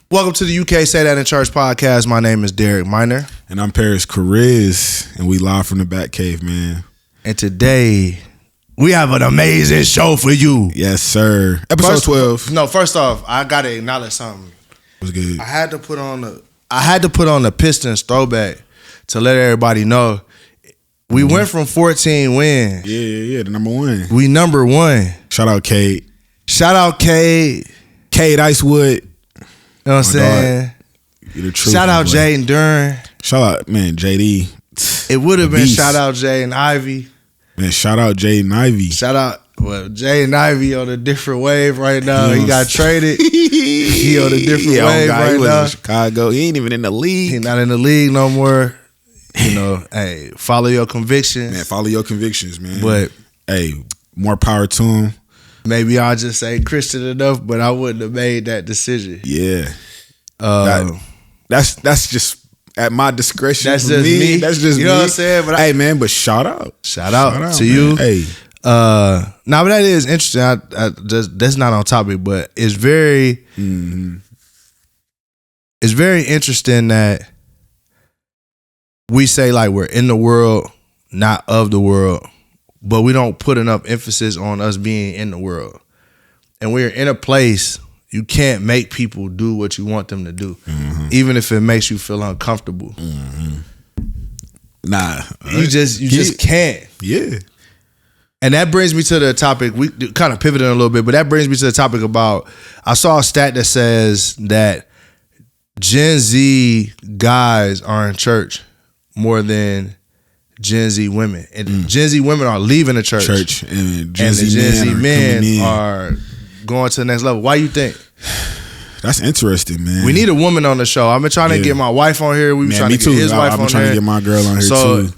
Welcome to the UK Say That in Church podcast. My name is Derek Minor. And I'm Parris, Chariz, and we live from the Batcave, man. And today, we have an amazing show for you. Yes, sir. Episode 12. No, first off, I got to acknowledge something. What's good? I had to put on the Pistons throwback to let everybody know. We went from 14 wins. Yeah, the number one. We number one. Shout out Cade. Cade Icewood. You know what I'm saying? Shout out Jaden Duran. Shout out, man, JD. It would have been shout out Jaden Ivy. Man, shout out Jaden Ivy. Shout out, Jaden Ivy on a different wave right now. He got traded. He on a different wave right he was now. in Chicago. He ain't even in the league. He not in the league no more. You know, hey, follow your convictions. Man, follow your convictions, man. But hey, more power to him. Maybe I just ain't Christian enough, but I wouldn't have made that decision. Yeah. That's just at my discretion. That's just me. That's just you me. know what I'm saying? But hey, man, but shout out to man. you. Hey. Now, but that is interesting. That's not on topic, but it's very, it's very interesting that we say like we're in the world, not of the world, but we don't put enough emphasis on us being in the world. And we're in a place you can't make people do what you want them to do, even if it makes you feel uncomfortable. Nah, you just can't. Yeah. And that brings me to the topic. We kind of pivoted a little bit, but that brings me to the topic about. I saw a stat that says that Gen Z guys are in church more than Gen Z women, and Gen Z women are leaving the church, and Gen Z men are going to the next level. Why you think? That's interesting, man. We need a woman on the show. I've been trying to get my wife on here. We've been trying to get his wife on here. I've been trying to get my girl on here too.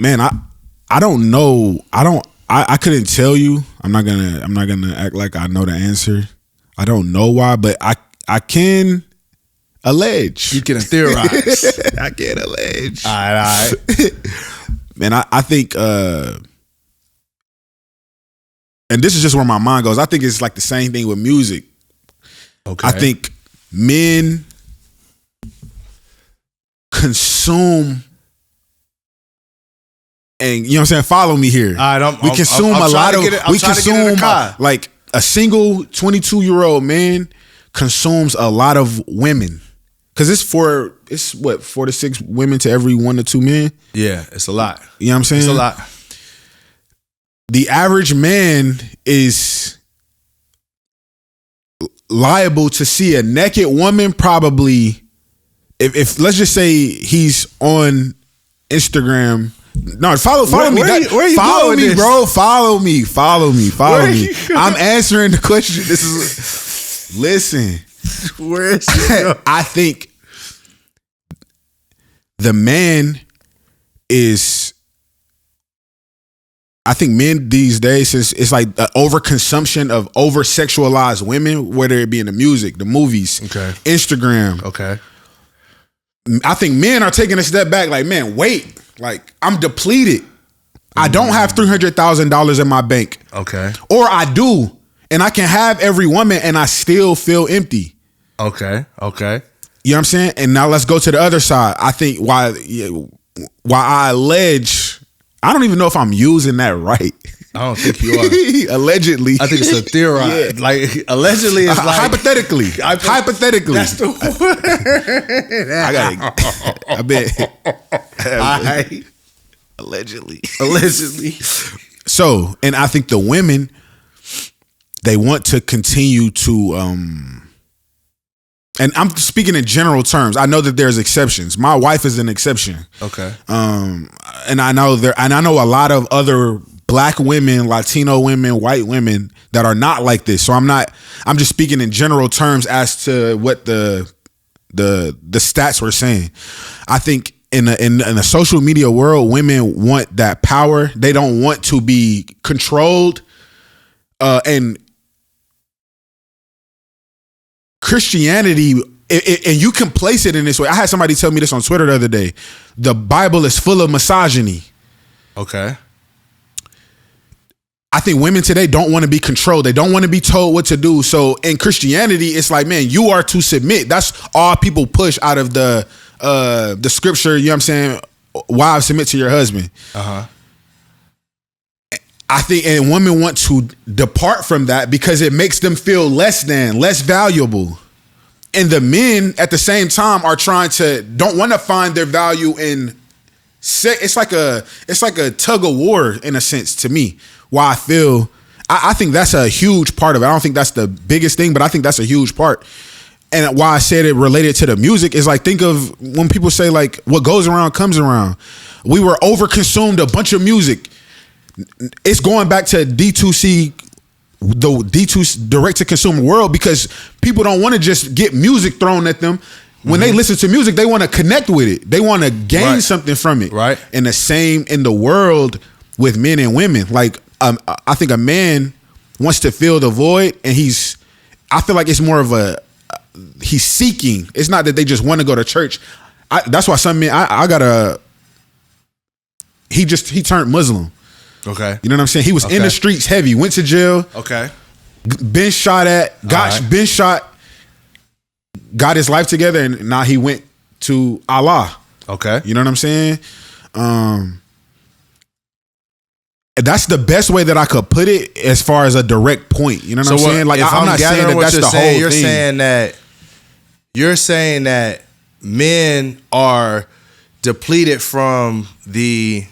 Man, I don't know. I couldn't tell you. I'm not gonna act like I know the answer. I don't know why, but I can allege. You can theorize. I can allege. All right. Man, I think and this is just where my mind goes. I think it's like the same thing with music. Okay. I think men consume, and you know what I'm saying? Follow me here. All right, we consume like a single 22-year-old man consumes a lot of women. Cause it's 4 to 6 women to every 1 to 2 men. Yeah, it's a lot. You know what I'm saying? It's a lot. The average man is liable to see a naked woman probably if let's just say he's on Instagram. No, follow me. Where you follow me, this? bro. Follow me. I'm answering the question. This is listen. Where is he? I think the man is. I think men these days, it's like the overconsumption of over-sexualized women, whether it be in the music, the movies, Instagram. Okay. I think men are taking a step back like, man, wait. Like, I'm depleted. I don't have $300,000 in my bank. Okay. Or I do, and I can have every woman and I still feel empty. Okay. You know what I'm saying? And now let's go to the other side. I think why I allege, I don't even know if I'm using that right. I don't think you are. Allegedly. I think it's a theory. Yeah. Like, allegedly it's like... Hypothetically. That's the word. I bet. Allegedly. So, and I think the women, they want to continue to... and I'm speaking in general terms. I know that there's exceptions. My wife is an exception. Okay. And I know a lot of other Black women, Latino women, white women that are not like this. So I'm just speaking in general terms as to what the stats were saying. I think in the social media world, women want that power. They don't want to be controlled. And Christianity, and you can place it in this way. I had somebody tell me this on Twitter the other day. The Bible is full of misogyny. Okay. I think women today don't want to be controlled. They don't want to be told what to do. So in Christianity, it's like, man, you are to submit. That's all people push out of the scripture. You know what I'm saying? Wives, submit to your husband. I think, and women want to depart from that because it makes them feel less valuable. And the men at the same time are don't want to find their value in sex. It's like a tug of war in a sense to me. Why I think that's a huge part of it. I don't think that's the biggest thing, but I think that's a huge part. And why I said it related to the music is like, think of when people say like, what goes around comes around. We were overconsumed a bunch of music. It's going back to D2C, the D2 direct to consumer world, because people don't want to just get music thrown at them. When they listen to music, they want to connect with it. They want to gain something from it. Right. And the same in the world with men and women. Like, I think a man wants to fill the void, and I feel like it's more of he's seeking. It's not that they just want to go to church. That's why some men, he turned Muslim. Okay. You know what I'm saying? He was in the streets heavy, went to jail. Okay. Been shot at, been shot, got his life together, and now he went to Allah. Okay. You know what I'm saying? That's the best way that I could put it as far as a direct point. You know what I'm saying? Like, I'm not saying that that's the whole thing. You're saying that men are depleted from the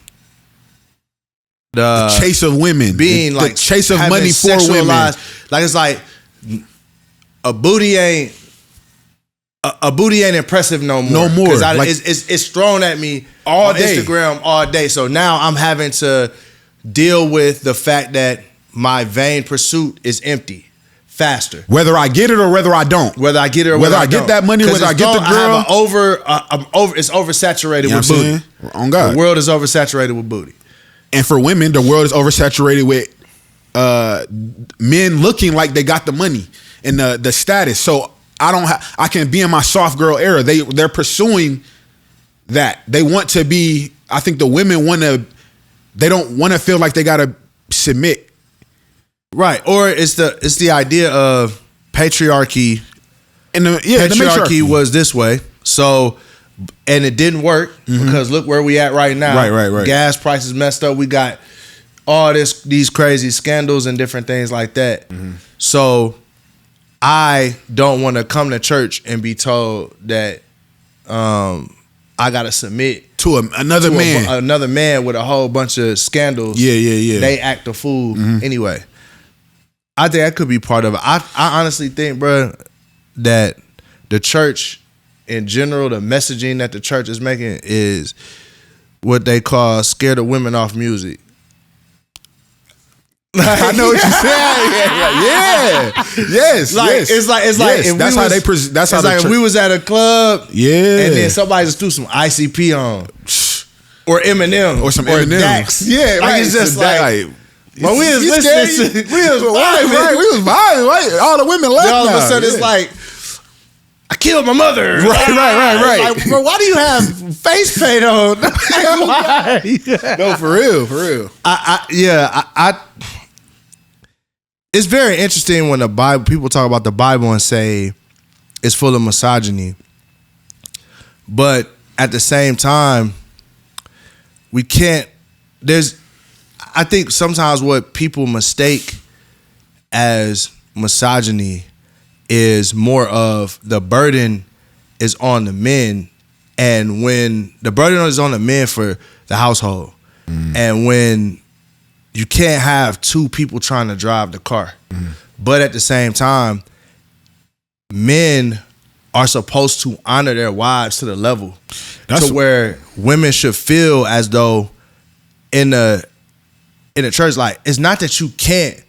chase of women, being the chase of money for women. Like, it's like a booty ain't impressive no more. No more. Because it's thrown at me all on day. Instagram all day. So now I'm having to deal with the fact that my vain pursuit is empty faster. Whether I get it or whether I don't. Whether I get it or whether I get that money, whether I get the girl. It's oversaturated with booty. On God. The world is oversaturated with booty. And for women, the world is oversaturated with men looking like they got the money and the status. So I can be in my soft girl era. They're pursuing that. They want to be. I think the women they don't want to feel like they gotta submit. Right. Or it's the idea of patriarchy. And the patriarchy was this way. So, and it didn't work because look where we at right now. Right. Gas prices messed up. We got all these crazy scandals and different things like that. So I don't want to come to church and be told that I gotta submit to another man with a whole bunch of scandals. Yeah. They act a fool anyway. I think that could be part of it. I honestly think, bro, that the church in general, the messaging that the church is making is what they call scare the women off music. I know what you're saying. Yeah. Yes. It's like that's how they present. That's how if we was at a club, and then somebody just threw some ICP on, or Eminem, or some Eminem, Dax. Yeah, like it's just like. But we was listening to, we was vibing, right? All the women left. All of a sudden, it's like, I killed my mother. Right. Like, bro, why do you have face paint on? No, for real. It's very interesting when people talk about the Bible and say it's full of misogyny, but at the same time, we can't. I think sometimes what people mistake as misogyny is more of the burden is on the men, and when the burden is on the men for the household, and when you can't have two people trying to drive the car, but at the same time, men are supposed to honor their wives to the level to where women should feel as though in the church, like, it's not that you can't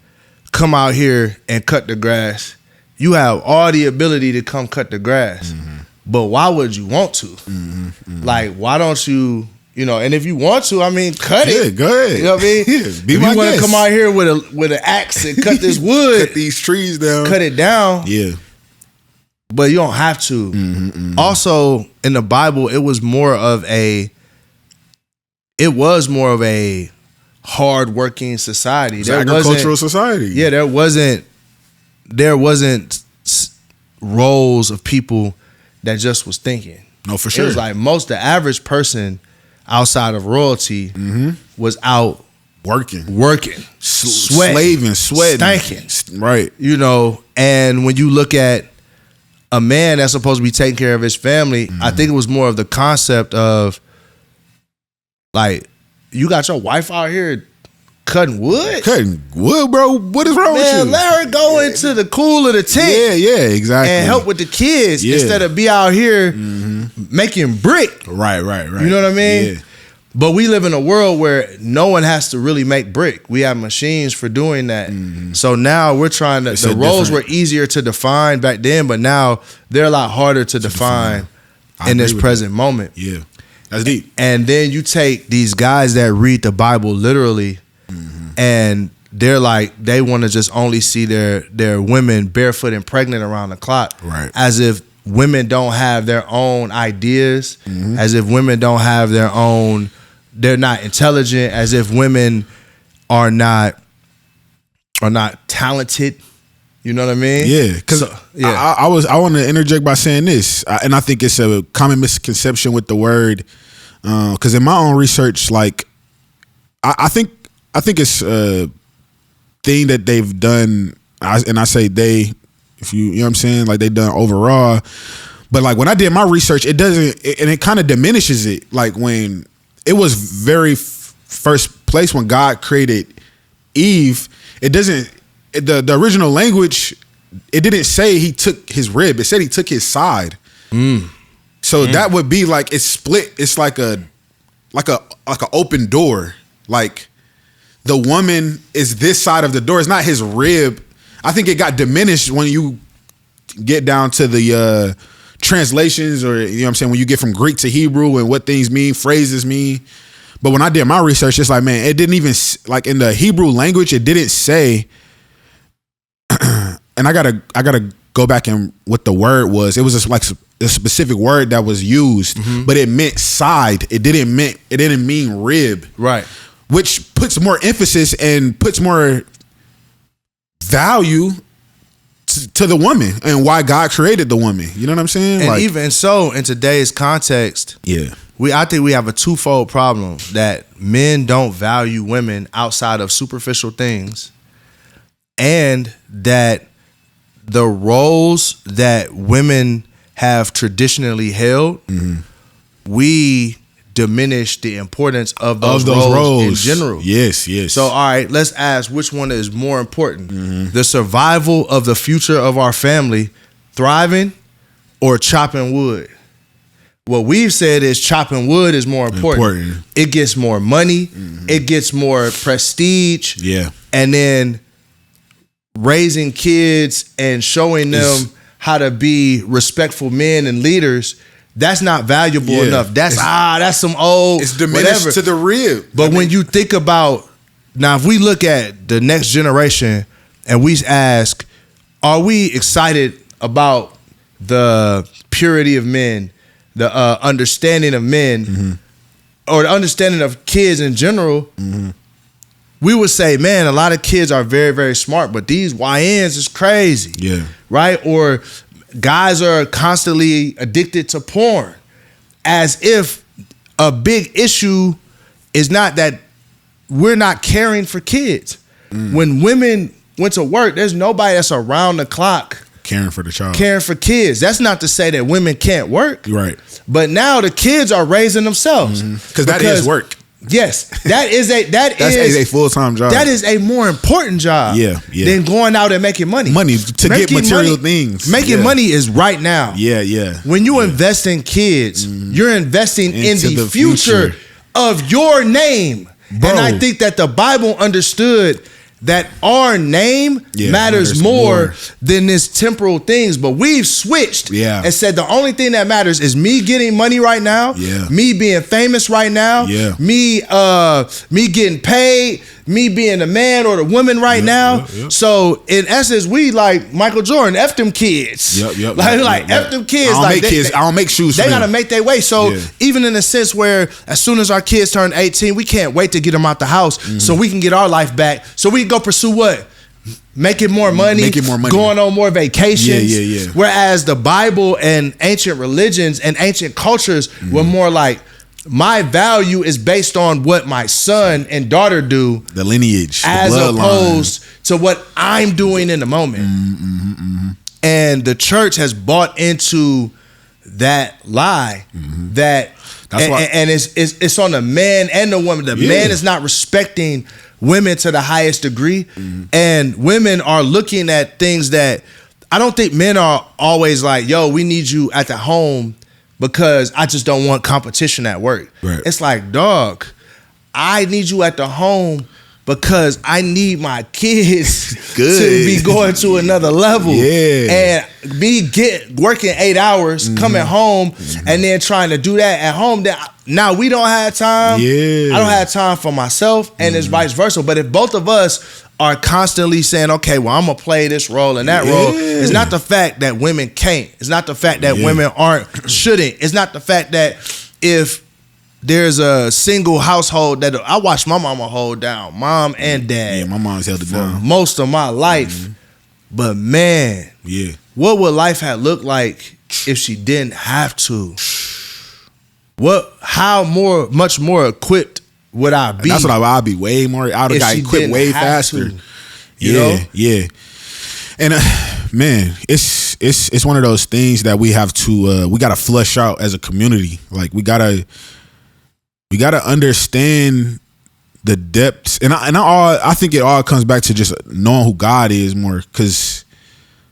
come out here and cut the grass. You have all the ability to come cut the grass, but why would you want to? Like, why don't you? And if you want to, I mean, cut it. Go ahead. You know what I mean? If you want to come out here with an axe and cut this wood, cut these trees down, cut it down. Yeah, but you don't have to. Also, in the Bible, it was more of a hardworking society. It's an agricultural society. Yeah, there wasn't roles of people that just was thinking. No, for sure. It was like the average person outside of royalty was out working, slaving, sweating, stinking. Right. You know, and when you look at a man that's supposed to be taking care of his family, I think it was more of the concept of like, you got your wife out here cutting wood, bro. What is wrong with you? Let her go into the cool of the tent. Yeah, exactly. And help with the kids instead of be out here making brick. Right. You know what I mean? Yeah. But we live in a world where no one has to really make brick. We have machines for doing that. So now we're trying to, the roles were easier to define back then, but now they're a lot harder to define in this present moment. Yeah. That's deep. And then you take these guys that read the Bible literally, and they're like, they want to just only see their women barefoot and pregnant around the clock. Right. As if women don't have their own ideas, as if women don't have their own, they're not intelligent, as if women are not talented. You know what I mean? Yeah, because I want to interject by saying this, and I think it's a common misconception with the word. Because in my own research, like I think it's a thing that they've done, and I say they, if you know what I'm saying, like they done overall. But like when I did my research, it doesn't, and it kind of diminishes it. Like when it was very first place when God created Eve, it doesn't. The original language, it didn't say he took his rib. It said he took his side. So that would be like it's split. It's like a open door. Like the woman is this side of the door. It's not his rib. I think it got diminished when you get down to the translations, or you know what I'm saying, when you get from Greek to Hebrew and what things mean, phrases mean. But when I did my research, it's like, man, it didn't even, like in the Hebrew language, it didn't say. And I gotta go back and what the word was. It was just like a specific word that was used, but it meant side. It didn't mean rib. Right. Which puts more emphasis and puts more value to the woman and why God created the woman. You know what I'm saying? And even so, in today's context, I think we have a twofold problem, that men don't value women outside of superficial things, and that the roles that women have traditionally held, we diminish the importance of those roles in general. Yes. So, all right, let's ask which one is more important: the survival of the future of our family, thriving, or chopping wood? What we've said is chopping wood is more important. It gets more money. It gets more prestige. Yeah. And then raising kids and showing them how to be respectful men and leaders, that's not valuable enough. That's some old, it's diminished to the rib. But when you think about, now if we look at the next generation and we ask, are we excited about the purity of men, the understanding of men, or the understanding of kids in general, we would say, man, a lot of kids are very, very smart, but these YNs is crazy. Yeah. Right? Or guys are constantly addicted to porn, as if a big issue is not that we're not caring for kids. When women went to work, there's nobody that's around the clock caring for the child, caring for kids. That's not to say that women can't work. Right. But now the kids are raising themselves. Because that is work. Yes, that is a full-time job. That is a more important job than going out and making money. To get material things. Making money is right now. Yeah. When you invest in kids, you're investing in the future of your name. Bro. And I think that the Bible understood that our name matters more than this temporal things. But we've switched and said the only thing that matters is me getting money right now, me being famous right now, me getting paid, me being the man or the woman right now. So in essence, we like Michael Jordan, F them kids. F them kids. I don't make shoes. They gotta make their way. So even in a sense where as soon as our kids turn 18, we can't wait to get them out the house so we can get our life back. So we can go pursue what? Making more money, going on more vacations. Whereas the Bible and ancient religions and ancient cultures were more like, my value is based on what my son and daughter do, the lineage, as opposed to what I'm doing in the moment. And the church has bought into that lie that, and it's on the man and the woman. The man is not respecting women to the highest degree, and women are looking at things that I don't think men are always like, yo, we need you at the home because I just don't want competition at work. It's like, dog, I need you at the home because I need my kids to be going to another level. And me working 8 hours, coming home, and then trying to do that at home. Now we don't have time. I don't have time for myself, and it's vice versa. But if both of us are constantly saying, okay, well, I'm gonna play this role and that role, it's not the fact that women can't. It's not the fact that women shouldn't. It's not the fact that if there's a single household that I watched my mama hold down, mom and dad. My mom's held it down most of my life. But man, what would life have looked like if she didn't have to? How much more equipped would I be? That's what I'd be way more. I'd have got equipped way faster. You know? And man, it's one of those things that we have to we gotta flush out as a community. Like we gotta understand the depths, and I think it all comes back to just knowing who God is more. Because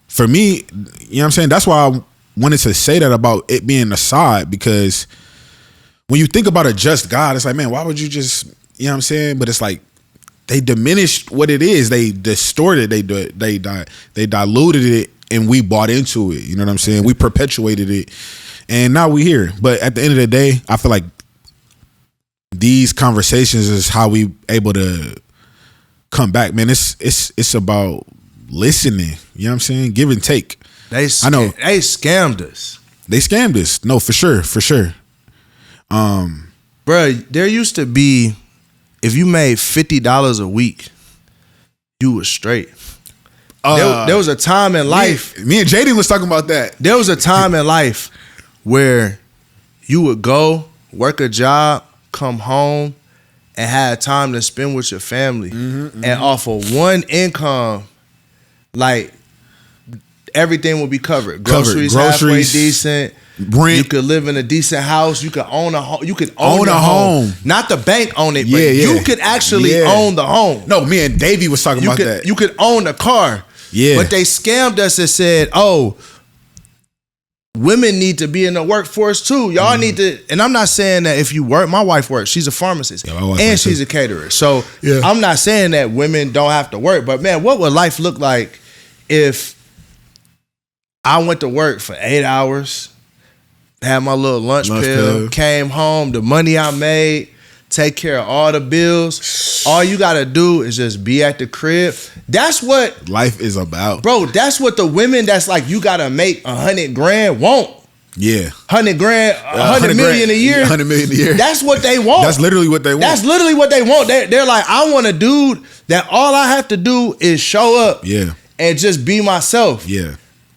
for me, you know what I'm saying, that's why I wanted to say that about it being a side, because when you think about a just God, it's like, man, why would you just, you know what I'm saying? But it's like they diminished what it is. They distorted. They diluted it, and we bought into it. You know what I'm saying? We perpetuated it, and now we here. But at the end of the day, I feel like these conversations is how we able to come back, man. It's about listening. You know what I'm saying? Give and take. I know they scammed us. They scammed us. No, for sure. Bruh, there used to be, if you made $50 a week, you was straight. There was a time in life. Me and Jaden was talking about that. There was a time in life where you would go work a job, come home, and have time to spend with your family. And off of one income, like everything will be covered. Groceries halfway decent. Rent. You could live in a decent house. You could own a home. You could own a home. Not the bank own it, but you could actually own the home. No, me and Davey was talking about that. You could own a car. But they scammed us and said, oh, women need to be in the workforce too. Y'all need to, and I'm not saying that if you work, my wife works, she's a pharmacist and she's a caterer. So I'm not saying that women don't have to work, but man, what would life look like if I went to work for 8 hours, had my little lunch pill, came home, the money I made, take care of all the bills. All you gotta do is just be at the crib. That's what life is about, bro. That's what the women that's like, you gotta make $100,000 want. 100 grand, 100 million a year. 100 million a year. That's what they want. That's literally what they want. That's literally what they want. They're like, I want a dude that all I have to do is show up, and just be myself.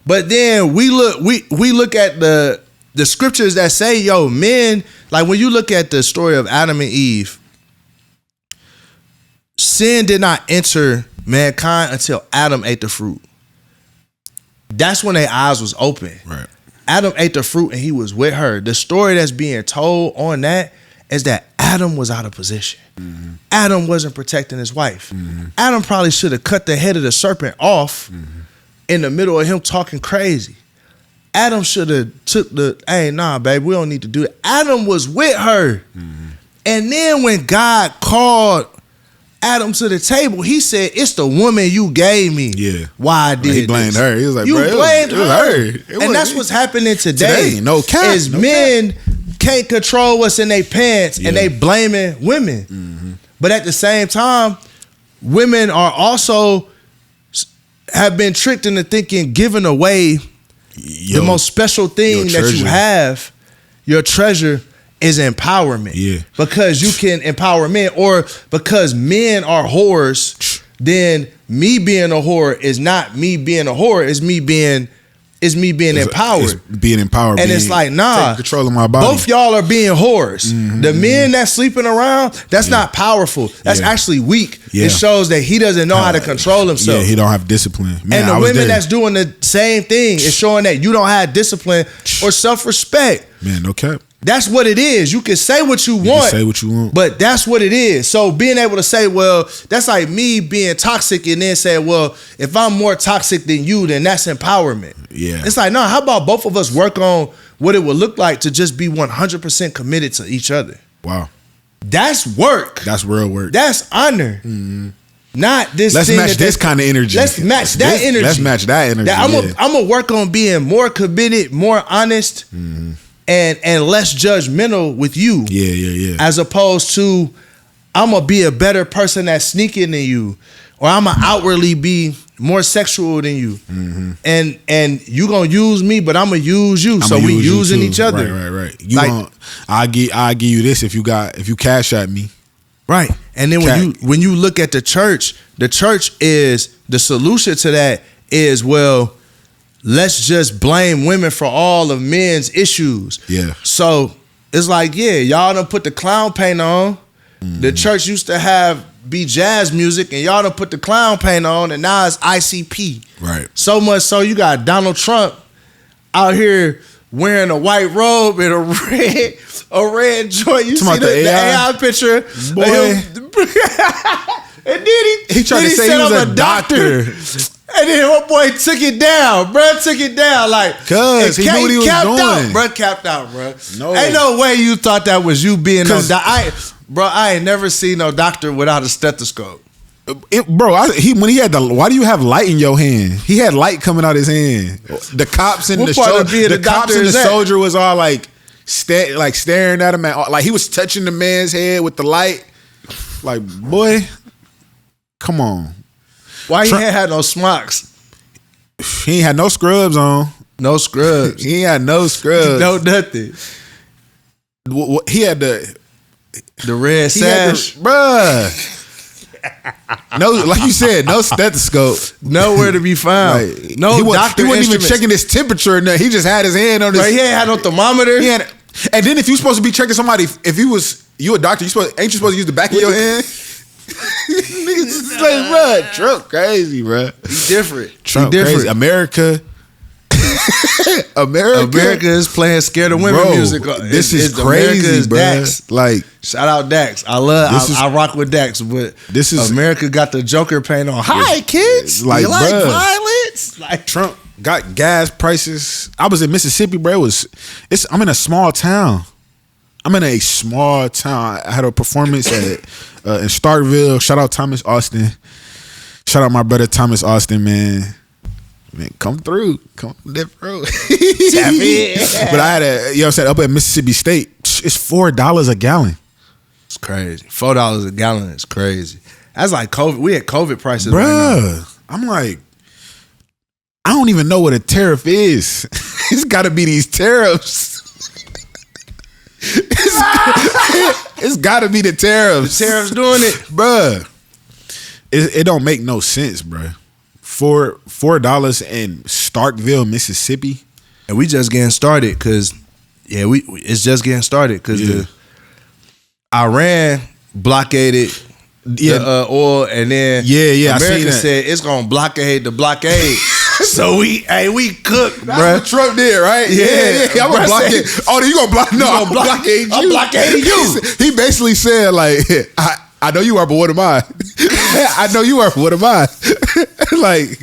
But then we look at the scriptures that say, yo, men, like when you look at the story of Adam and Eve, sin did not enter mankind until Adam ate the fruit. That's when their eyes was open. Right. Adam ate the fruit and he was with her. The story that's being told on that is that Adam was out of position. Adam wasn't protecting his wife. Adam probably should have cut the head of the serpent off in the middle of him talking crazy. Adam should have took hey, nah, babe, we don't need to do it. Adam was with her. And then when God called Adam to the table, he said, it's the woman you gave me. Why I did He blamed her. He was like, you bro, blamed it was her. And that's what's happening today. No cap. Is men can't control what's in their pants and they blaming women. But at the same time, women are also have been tricked into thinking giving away the most special thing that you have, your treasure, is empowerment. Yeah. Because you can empower men, or because men are whores, then me being a whore is not me being a whore, it's me being empowered. It's being empowered. And it's like, nah, control of my body. Both y'all are being whores. Mm-hmm. The men that's sleeping around, that's not powerful. That's actually weak. Yeah. It shows that he doesn't know how to control himself. Yeah, he don't have discipline. Man, and the women that's doing the same thing is showing that you don't have discipline or self-respect. Man, no cap. That's what it is. You can say what you want. But that's what it is. So being able to say, well, that's like me being toxic, and then say, well, if I'm more toxic than you, then that's empowerment. Yeah. It's like, no, how about both of us work on what it would look like to just be 100% committed to each other? Wow. That's work. That's real work. That's honor. Mm-hmm. Not this. Let's match this kind of energy. Let's match that energy. Let's match that energy. I'm gonna work on being more committed, more honest, and less judgmental with you. Yeah. As opposed to, I'm gonna be a better person that's sneaking than you, or I'm gonna outwardly be more sexual than you, and you gonna use me, but I'm gonna use you. So we using each other. Right. You like, I give you this if you cash at me. Right. And then when you look at the church is the solution to that is, well, let's just blame women for all of men's issues. Yeah. So it's like, yeah, y'all done put the clown paint on. The church used to be jazz music, and y'all done put the clown paint on, and now it's ICP. Right. So much so you got Donald Trump out here wearing a white robe and a red joint. You see the AI picture? Boy. And then he tried to say he was a doctor. And then my boy took it down, bro. Like, cause he knew what he was doing. Capped out, bro. No. Ain't no way you thought that was you being no doctor. I ain't never seen no doctor without a stethoscope. When he had why do you have light in your hand? He had light coming out his hand. The cops and the soldier was all like staring at him, like he was touching the man's head with the light. Like, boy, come on. Why he ain't had no smocks? He ain't had no scrubs on. No scrubs. He ain't had no scrubs. No nothing. He had the red sash, bruh. No, like you said, no stethoscope, nowhere to be found. Like, no doctor. He wasn't even checking his temperature. Or nothing. He just had his hand on his. Right, he ain't had no thermometer. And then if you supposed to be checking somebody, if you a doctor, ain't you supposed to use the back of your hand? Niggas just like, bro, Trump crazy, bro. He different. Trump crazy. America is playing scared of women music. This is crazy, bro. Dax. Like, shout out Dax. I rock with Dax, but this is America got the Joker paint on. Hi, kids. Like, you like violence? Like, Trump got gas prices. I was in Mississippi, bro. I'm in a small town. I had a performance in Starkville. Shout out Thomas Austin. Shout out my brother Thomas Austin, man. Man, come through. Come through. But I had up at Mississippi State, it's $4 a gallon. It's crazy. $4 a gallon is crazy. That's like COVID. We had COVID prices, bruh. Right now. I'm like, I don't even know what a tariff is. It's got to be these tariffs. It's got to be the tariffs. The tariffs doing it, bruh. It don't make no sense, bruh. $4 in Starkville, Mississippi, and we just getting started because it's just getting started because the Iran blockaded the oil, and then America said it's gonna blockade the blockade. So we cooked, bro. Trump did, right? Yeah. I'm gonna blockade. Oh, you gonna block? No, I'm gonna blockade you. I'm blockading you. He basically said, like, I know you are, but what am I? I know you are, but what am I? Like,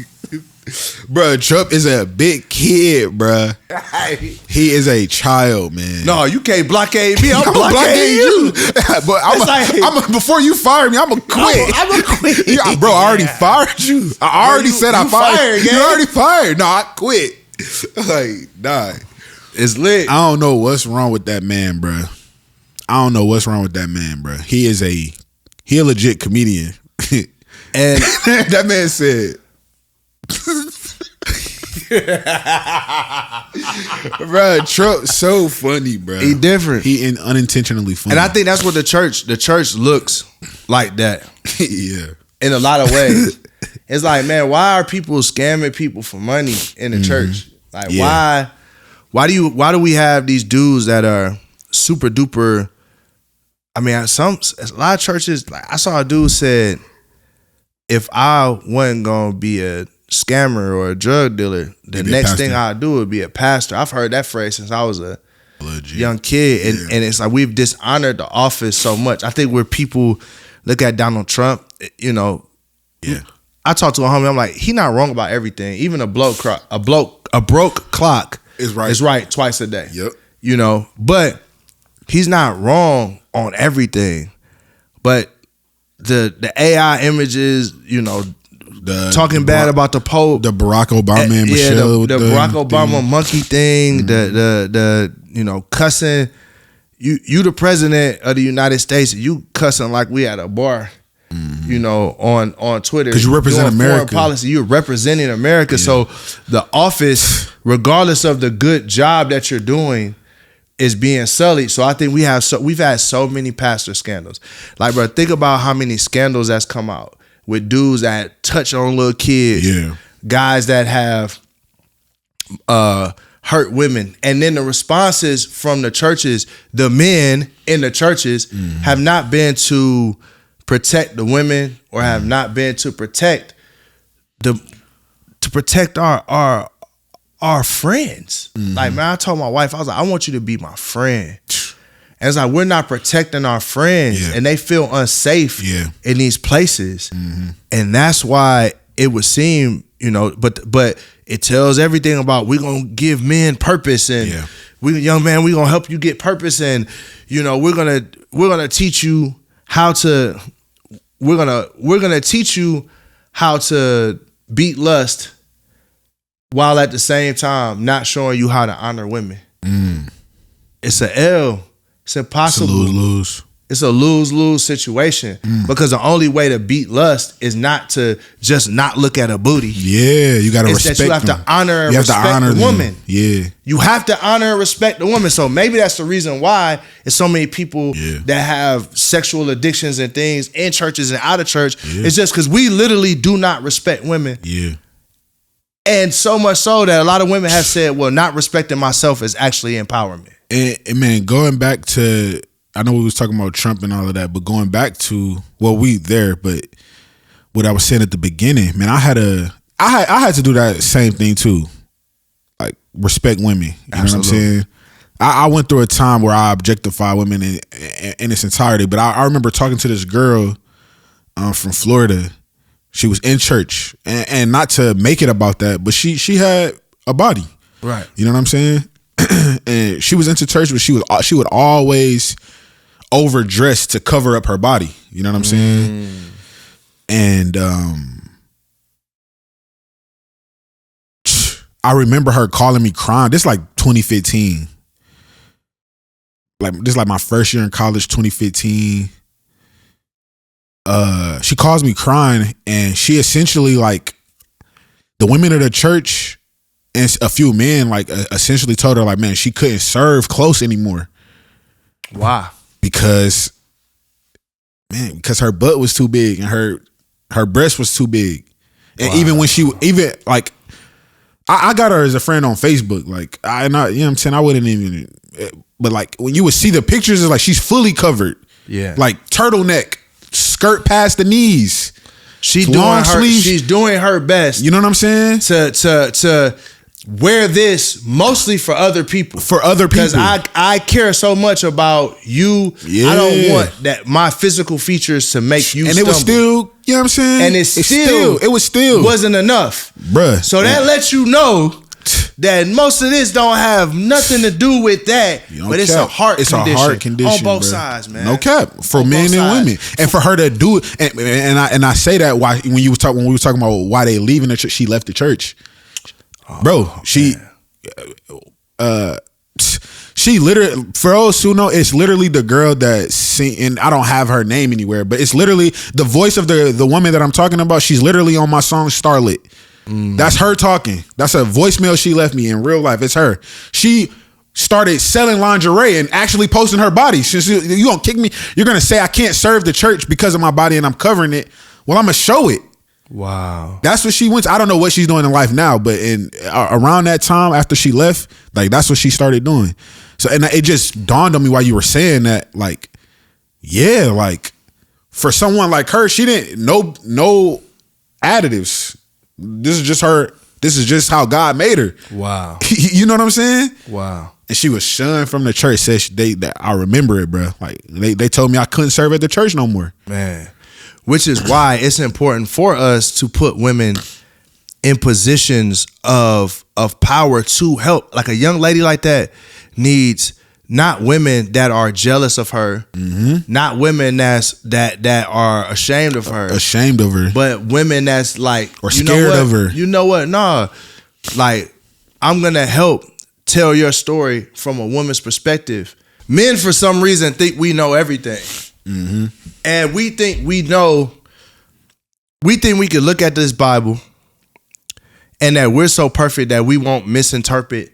bro, Trump is a big kid, bro. He is a child, man. No, you can't blockade me. I'm blockading you. But before you fire me, I'm gonna quit. I'm gonna quit. Yeah, bro, I already fired you. I already said I fired you. You already fired. No, I quit. Like, nah. It's lit. I don't know what's wrong with that man, bro. He a legit comedian. And that man said, bro, Trump so funny, bro. He different. He unintentionally funny. And I think that's what the church looks like that. Yeah. In a lot of ways. It's like, man, why are people scamming people for money in the church? Like, why do we have these dudes that are super duper? I mean, a lot of churches, like I saw a dude said, if I wasn't gonna be a scammer or a drug dealer, the next thing I'd do would be a pastor. I've heard that phrase since I was a young kid, and it's like we've dishonored the office so much. I think where people look at Donald Trump, you know, I talked to a homie. I'm like, he not wrong about everything. Even a broke clock is right twice a day. Yep. You know, but he's not wrong on everything. But the AI images, you know, talking bad about the Pope, the Barack Obama and Michelle, the Barack Obama monkey thing, the you know, cussing. You the president of the United States, you cussing like we at a bar. You know, on Twitter, because you represent America. Foreign policy, you're representing America. Yeah. So the office, regardless of the good job that you're doing, is being sullied. So I think we've had so many pastor scandals. Like, bro, think about how many scandals that's come out with dudes that touch on little kids, guys that have hurt women, and then the responses from the churches, the men in the churches have not been to protect the women, or have not been to protect our friends. Like, man, I told my wife, I was like, I want you to be my friend. And it's like, we're not protecting our friends, and they feel unsafe in these places. And that's why it would seem, you know, but it tells everything about we're gonna give men purpose, and young man, we're gonna help you get purpose, and you know, we're gonna teach you how to teach you how to beat lust, while at the same time not showing you how to honor women. It's a L. It's impossible. It's a lose-lose. It's a lose-lose situation, because the only way to beat lust is not to just not look at a booty. Yeah, you got to respect them. You have to honor and respect the woman. Yeah. You have to honor and respect the woman. So maybe that's the reason why it's so many people that have sexual addictions and things in churches and out of church. It's just because we literally do not respect women. Yeah. And so much so that a lot of women have said, well, not respecting myself is actually empowerment. And man, going back to, I know we was talking about Trump and all of that, but going back to, well, but what I was saying at the beginning, man, I had to do that same thing too. Like, respect women. You know what I'm saying? I went through a time where I objectified women in its entirety, but I remember talking to this girl from Florida. She was in church, and not to make it about that, but she had a body. Right. You know what I'm saying? And she was into church, but she would always overdress to cover up her body. You know what I'm saying? And I remember her calling me crying. This like 2015. Like, this is like my first year in college, 2015. She calls me crying, and she essentially, like, the women of the church and a few men, like, essentially told her, like, man, she couldn't serve close anymore. Why? Because her butt was too big, and her breast was too big. And even when like, I got her as a friend on Facebook. Like, you know what I'm saying? I wouldn't even, but like, when you would see the pictures, it's like she's fully covered. Yeah. Like, turtleneck, skirt past the knees. She's doing her best. You know what I'm saying? To wear this mostly for other people. Because I care so much about you. Yeah. I don't want that my physical features to make you stumble. It was still, you know what I'm saying? And it was still wasn't enough. Bruh. So that lets you know that most of this don't have nothing to do with that. But it's a heart condition. It's a heart condition on both sides, man. No cap. For on men and women. And for her to do it, and I say that when we were talking about why they leaving the church, she left the church. Bro, she She literally, for those who know, it's literally the girl that sing, and I don't have her name anywhere, but it's literally the voice of the woman that I'm talking about. She's literally on my song Starlit. That's her talking. That's a voicemail she left me in real life. It's her. She started selling lingerie and actually posting her body. You gonna kick me? You're gonna say I can't serve the church because of my body and I'm covering it. Well, I'm gonna show it. Wow. That's what she went to. I don't know what she's doing in life now, but around that time after she left, like that's what she started doing. So, and it just dawned on me while you were saying that, like, yeah, like for someone like her, she didn't no additives. This is just her. This is just how God made her. Wow. You know what I'm saying? Wow. And she was shunned from the church. Said I remember it, bro. Like they told me I couldn't serve at the church no more. Man. Which is why it's important for us to put women in positions of power to help. Like a young lady like that needs not women that are jealous of her, not women that are ashamed of her, but women that's like or scared of her. You know what? Nah, like I'm gonna help tell your story from a woman's perspective. Men, for some reason, think we know everything. And we think we know, we think we could look at this Bible and that we're so perfect that we won't misinterpret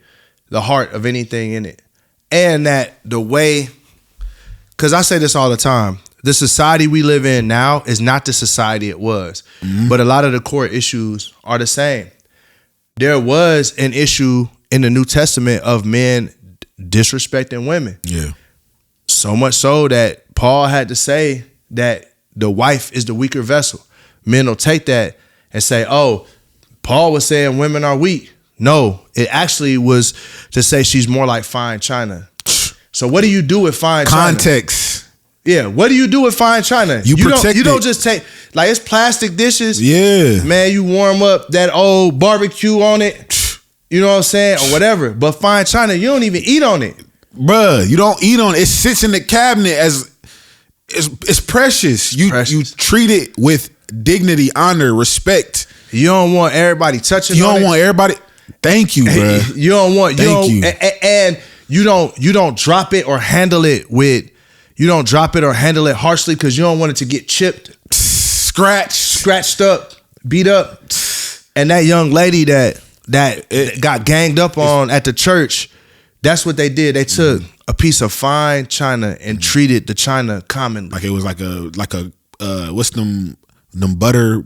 the heart of anything in it. And that the way, because I say this all the time, the society we live in now is not the society it was. But a lot of the core issues are the same. There was an issue in the New Testament of men disrespecting women. Yeah. So much so that Paul had to say that the wife is the weaker vessel. Men will take that and say, oh, Paul was saying women are weak. No, it actually was to say she's more like fine china. So what do you do with fine china? Context. Yeah, what do you do with fine china? You protect you don't just take, like it's plastic dishes. Yeah. Man, you warm up that old barbecue on it. You know what I'm saying? Or whatever. But fine china, you don't even eat on it. Bruh, you don't eat on it. It sits in the cabinet as it's precious. You treat it with dignity, honor, respect. You don't want everybody touching. You don't want everybody. Thank you, bro. You don't want. And you don't drop it or handle it with. You don't drop it or handle it harshly because you don't want it to get chipped, scratched up, beat up. And that young lady that got ganged up on at the church. That's what they did. They took a piece of fine china and treated the china commonly. Like it was like a what's them butter,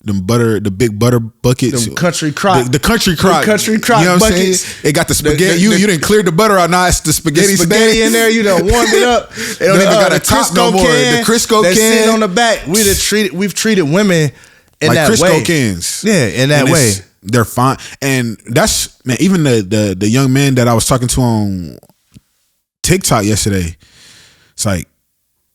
the big butter buckets. Them country crock. The country crock. You know what I'm saying? It got the spaghetti. You didn't clear the butter out. Now it's the spaghetti in there. You done warmed it up. They don't even got a top no more. The Crisco can. Sitting on the back. We've treated women in like that Crisco way. cans. Yeah, in that way. They're fine. And that's, man, even the young man that I was talking to on TikTok yesterday, it's like,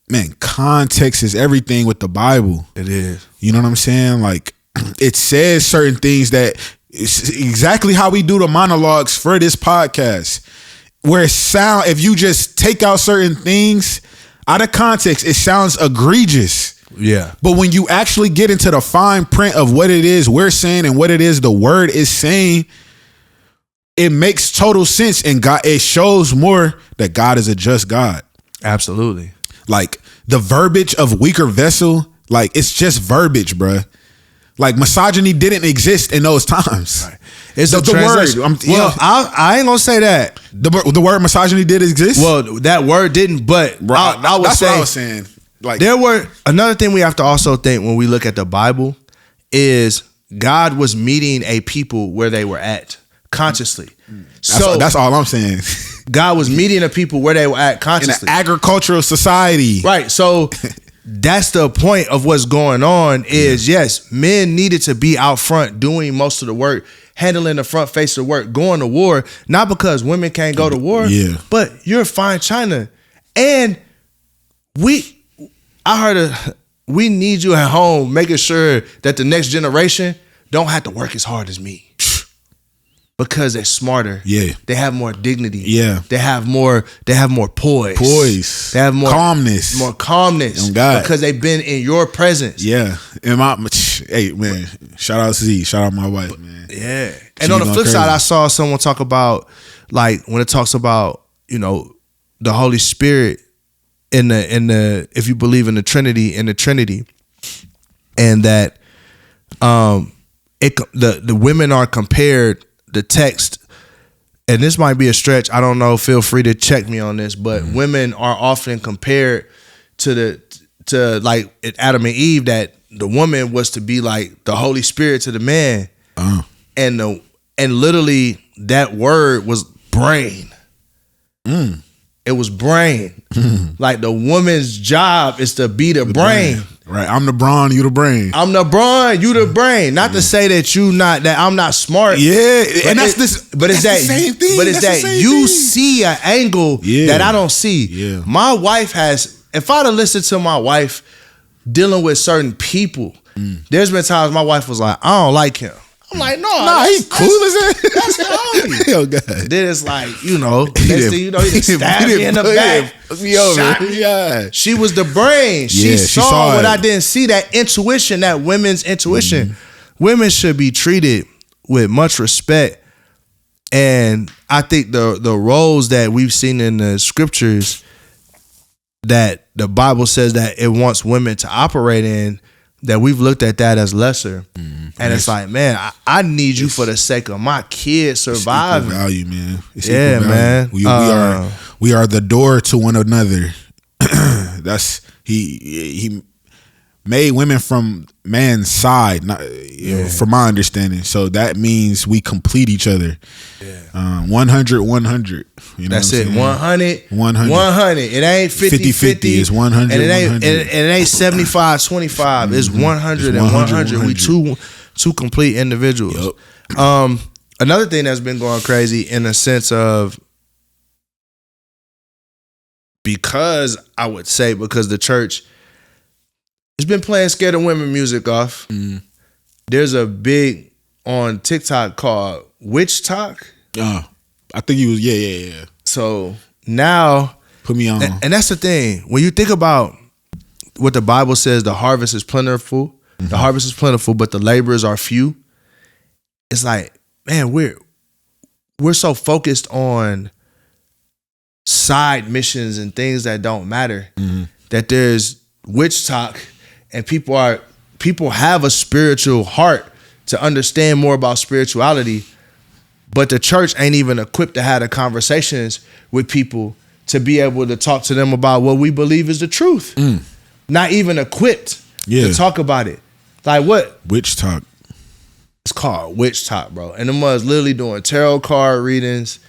man, context is everything with the Bible. It is. You know what I'm saying? Like, it says certain things that it's exactly how we do the monologues for this podcast. Where it sound, if you just take out certain things out of context, it sounds egregious. Yeah. But when you actually get into the fine print of what it is we're saying and what it is the word is saying, it makes total sense. And God, it shows more that God is a just God. Absolutely. Like the verbiage of weaker vessel, like it's just verbiage, bruh. Like misogyny didn't exist in those times. Right. It's the word. I ain't gonna say that. The word misogyny did exist. Well, that word didn't, but I would that's say, what I was saying. Like there were another thing we have to also think when we look at the Bible is God was meeting a people where they were at consciously. That's all I'm saying. God was meeting a people where they were at consciously. In an agricultural society. Right. So that's the point of what's going on is yes, men needed to be out front doing most of the work, handling the front face of the work, going to war, not because women can't go to war, but you're fine china. And we need you at home making sure that the next generation don't have to work as hard as me. Because they're smarter. Yeah. They have more dignity. Yeah. They have more poise. They have more calmness. More calmness. Oh God. Because they've been in your presence. Yeah. And hey man, shout out to Z. Shout out my wife, man. Yeah. And on the flip side, I saw someone talk about like when it talks about, the Holy Spirit in the if you believe in the Trinity, and that the women are compared, the text, and this might be a stretch, I don't know, feel free to check me on this, but women are often compared to like Adam and Eve, that the woman was to be like the Holy Spirit to the man. And literally that word was brain. It was brain. Like the woman's job is to be the brain. Right. I'm the brawn, you the brain. I'm the brawn, you the brain. Not to say that I'm not smart. Yeah. And it's the same thing. But it's that you see an angle that I don't see. Yeah. My wife if I'd have listened to my wife dealing with certain people, there's been times my wife was like, I don't like him. I'm like, no, he cool as that. That's the homie. Oh God. Then it's like, next thing you know, he stabbed me in the back. Shot me. Yeah. She was the brain. She saw what I didn't see. That intuition, that women's intuition. Women should be treated with much respect. And I think the roles that we've seen in the scriptures that the Bible says that it wants women to operate in, that we've looked at that as lesser. And it's like, man, I need you for the sake of my kids surviving. It's equal value, man. It's equal value. Man. We are the door to one another. That's he made women from man's side, not from my understanding. So that means we complete each other. 100, 100. That's it. 100, 100. 100. It ain't 50-50. It's 100. And it ain't 75-25. It's 100 and 100. We two complete individuals. Yep. Another thing that's been going crazy in a sense of, because the church has been playing Scared of Women music off. There's a big on TikTok called Witch Talk. I think he was, yeah. So now, put me on. And that's the thing. When you think about what the Bible says, the harvest is plentiful. The harvest is plentiful, but the laborers are few. It's like, man, we're so focused on side missions and things that don't matter, that there's witch talk, and people have a spiritual heart to understand more about spirituality, but the church ain't even equipped to have the conversations with people to be able to talk to them about what we believe is the truth. Not even equipped to talk about it. Like what? Witch talk. It's called Witch Talk, bro. And them was literally doing tarot card readings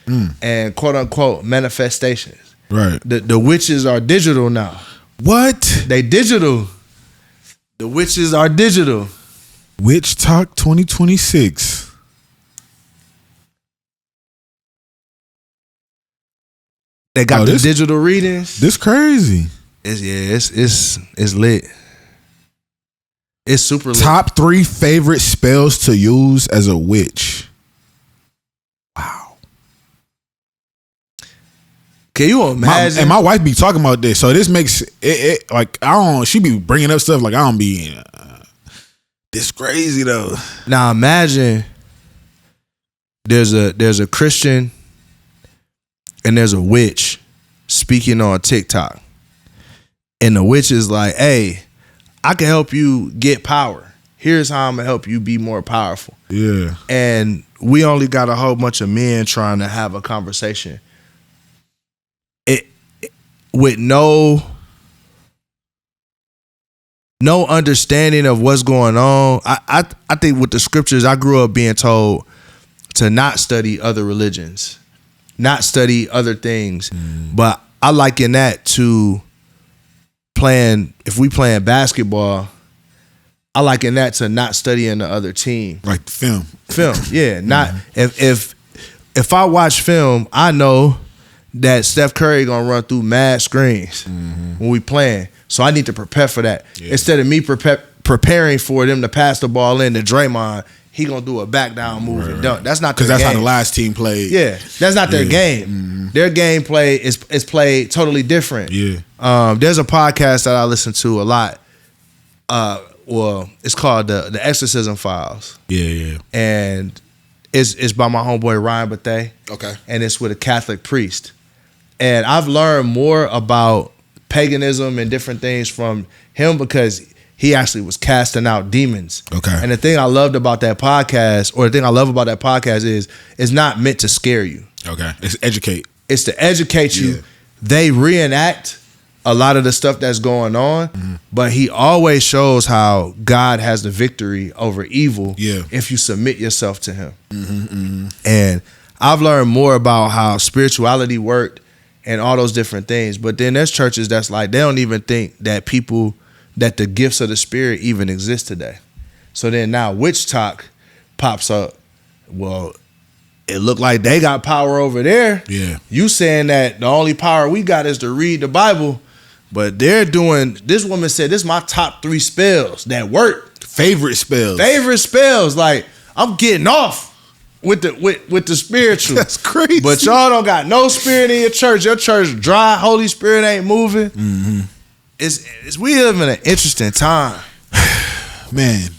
and quote unquote manifestations. Right. The witches are digital now. What? They digital. The witches are digital. Witch Talk 2026. They got the digital readings. This crazy. It's lit. It's super lit. Top 3 favorite spells to use as a witch. Wow. Can you imagine? And my wife be talking about this, so this makes it like she be bringing up stuff like I don't be this crazy though. Now imagine there's a Christian and there's a witch speaking on TikTok, and the witch is like, "Hey, I can help you get power. Here's how I'm gonna help you be more powerful." Yeah. And we only got a whole bunch of men trying to have a conversation. It with no understanding of what's going on. I think with the scriptures, I grew up being told to not study other religions, not study other things. But I liken that to if we playing basketball, I liken that to not studying the other team. Like film. Yeah. Not if I watch film, I know that Steph Curry gonna run through mad screens when we playing. So I need to prepare for that. Instead of me preparing for them to pass the ball in to Draymond, he gonna do a back down move and dunk. That's not their game. Because that's how the last team played. Yeah, that's not their game. Their gameplay is played totally different. Yeah. There's a podcast that I listen to a lot. Well, it's called the Exorcism Files. Yeah. And it's by my homeboy Ryan Bethea. Okay. And it's with a Catholic priest. And I've learned more about paganism and different things from him because he actually was casting out demons. Okay. And the thing I loved about that podcast, or the thing I love about that podcast is it's not meant to scare you. Okay. It's educate. It's to educate you. Yeah. They reenact a lot of the stuff that's going on, but he always shows how God has the victory over evil if you submit yourself to him. And I've learned more about how spirituality worked and all those different things. But then there's churches that's like, they don't even think that that the gifts of the spirit even exist today. So then now witch talk pops up. Well, it looked like they got power over there. Yeah. You saying that the only power we got is to read the Bible, but they're doing, this woman said, this is my top 3 spells that work. Favorite spells. Like, I'm getting off with the spiritual. That's crazy. But y'all don't got no spirit in your church. Your church dry, Holy Spirit ain't moving. It's we live in an interesting time. Man.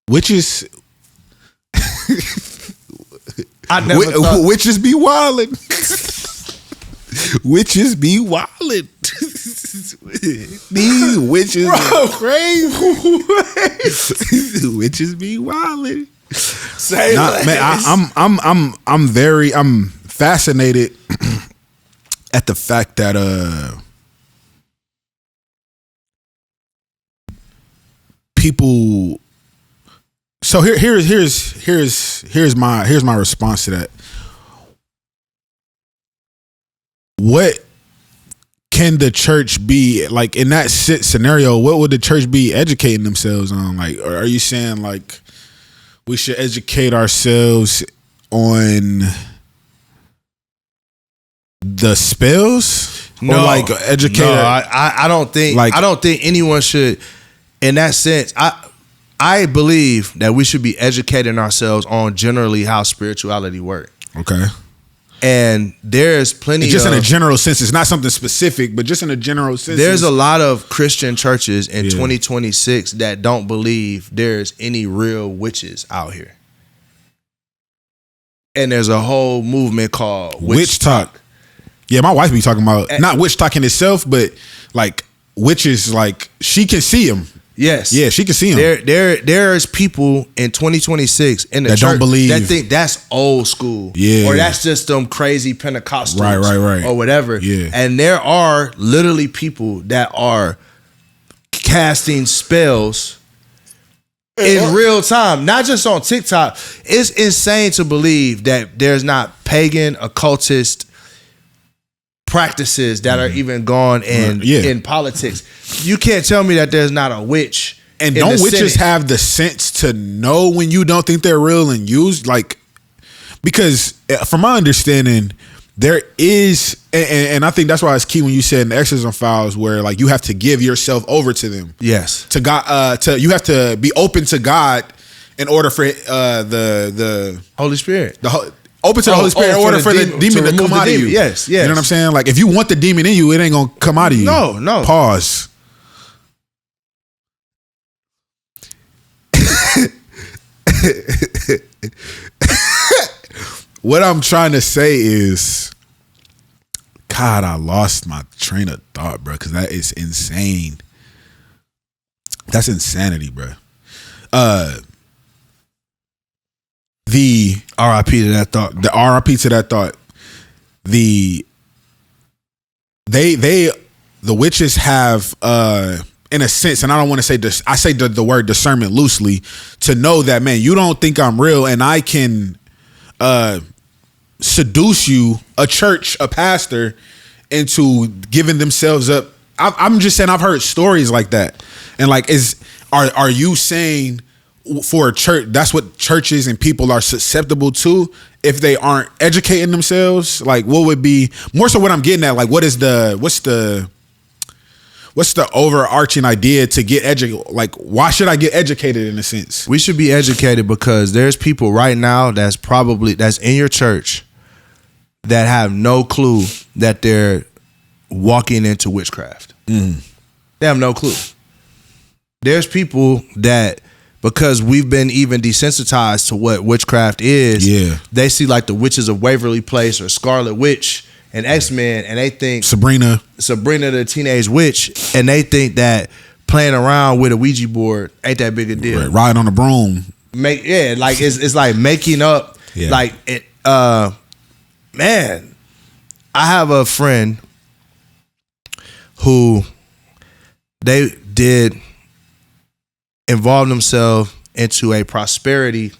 Witches. I never thought. Witches be wildin'. Witches be wildin'. These witches are crazy. Witches be wildin'. Say man, I'm fascinated at the fact that people. So here's my response to that. What can the church be like in that scenario? What would the church be educating themselves on? Like, or are you saying like we should educate ourselves on the spells? No, or like educate. No, I don't think. Like, I don't think anyone should. In that sense, I believe that we should be educating ourselves on generally how spirituality works. Okay. And there's plenty just in a general sense. It's not something specific, but just in a general sense. There's a lot of Christian churches in 2026 that don't believe there's any real witches out here. And there's a whole movement called witch talk. Yeah, my wife be talking about not witch talk in itself, but like witches, like she can see them. Yes. Yeah, she can see them. There's people in 2026 in the that church don't believe, that think that's old school. Yeah. Or that's just them crazy Pentecostals. Right. Or whatever. Yeah. And there are literally people that are casting spells in real time, not just on TikTok. It's insane to believe that there's not pagan occultist practices that are even gone in politics. You can't tell me that there's not a witch. And don't witches have the sense to know when you don't think they're real and used? Like, because from my understanding, there is, and I think that's why it's key when you said in the exorcism files where like you have to give yourself over to them. Yes. To God, you have to be open to God in order for the Holy Spirit. Open to the Holy Spirit in order for the demon to come out of you. Yes. You know what I'm saying? Like, if you want the demon in you, it ain't gonna come out of you. No. Pause. What I'm trying to say is, God, I lost my train of thought, bro, because that is insane. That's insanity, bro. The RIP to that thought. The RIP to that thought. The witches have in a sense, and I don't want to say this, I say the word discernment loosely, to know that, man, you don't think I'm real and I can seduce you, a church, a pastor, into giving themselves up. I'm just saying I've heard stories like that. And like, are you saying for a church, that's what churches and people are susceptible to if they aren't educating themselves? Like, what would be more so what I'm getting at? Like, what's the overarching idea to get educated? Like, why should I get educated in a sense? We should be educated because there's people right now that's in your church that have no clue that they're walking into witchcraft. They have no clue. There's people that because we've been even desensitized to what witchcraft is. Yeah. They see like the Witches of Waverly Place or Scarlet Witch and X-Men, and they think Sabrina the Teenage Witch, and they think that playing around with a Ouija board ain't that big a deal. right, riding on a broom. Like it's like making up. Yeah. Like it. Man, I have a friend who they did involve themselves into a prosperity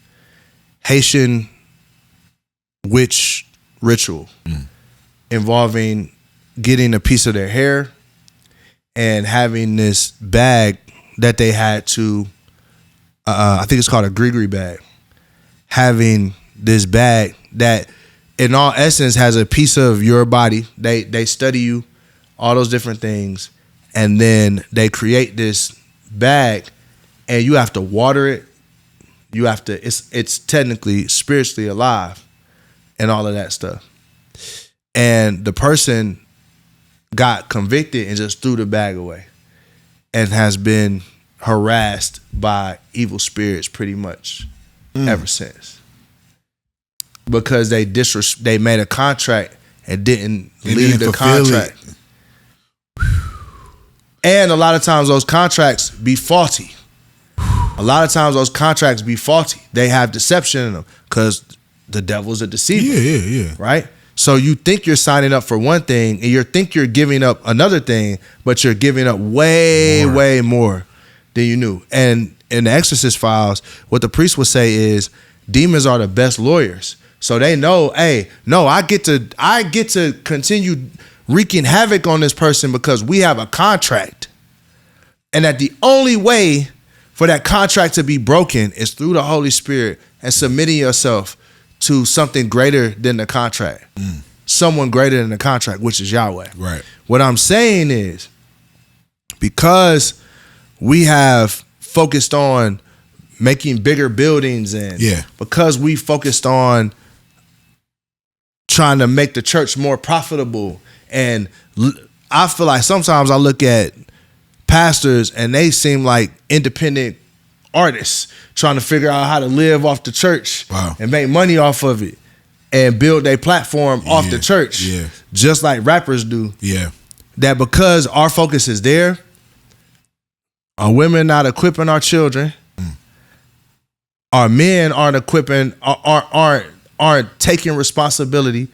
Haitian witch ritual involving getting a piece of their hair and having this bag that they had to, I think it's called a gree bag, having this bag that in all essence has a piece of your body. They study you, all those different things, and then they create this bag, and you have to water it. You have to. It's technically spiritually alive, and all of that stuff. And the person got convicted and just threw the bag away, and has been harassed by evil spirits pretty much ever since. Because they made a contract and didn't leave the contract. And a lot of times those contracts be faulty. They have deception in them because the devil's a deceiver. Yeah. Right? So you think you're signing up for one thing and you think you're giving up another thing, but you're giving up way more than you knew. And in the Exorcist Files, what the priest would say is demons are the best lawyers. So they know, hey, no, I get to continue wreaking havoc on this person because we have a contract. And that the only way for that contract to be broken is through the Holy Spirit and submitting yourself to something greater than the contract. Someone greater than the contract, which is Yahweh. Right. What I'm saying is, because we have focused on making bigger buildings and because we focused on trying to make the church more profitable, and I feel like sometimes I look at pastors and they seem like independent artists trying to figure out how to live off the church and make money off of it and build a platform off the church, just like rappers do. That because our focus is there, our women not equipping our children, our men aren't equipping, aren't taking responsibility.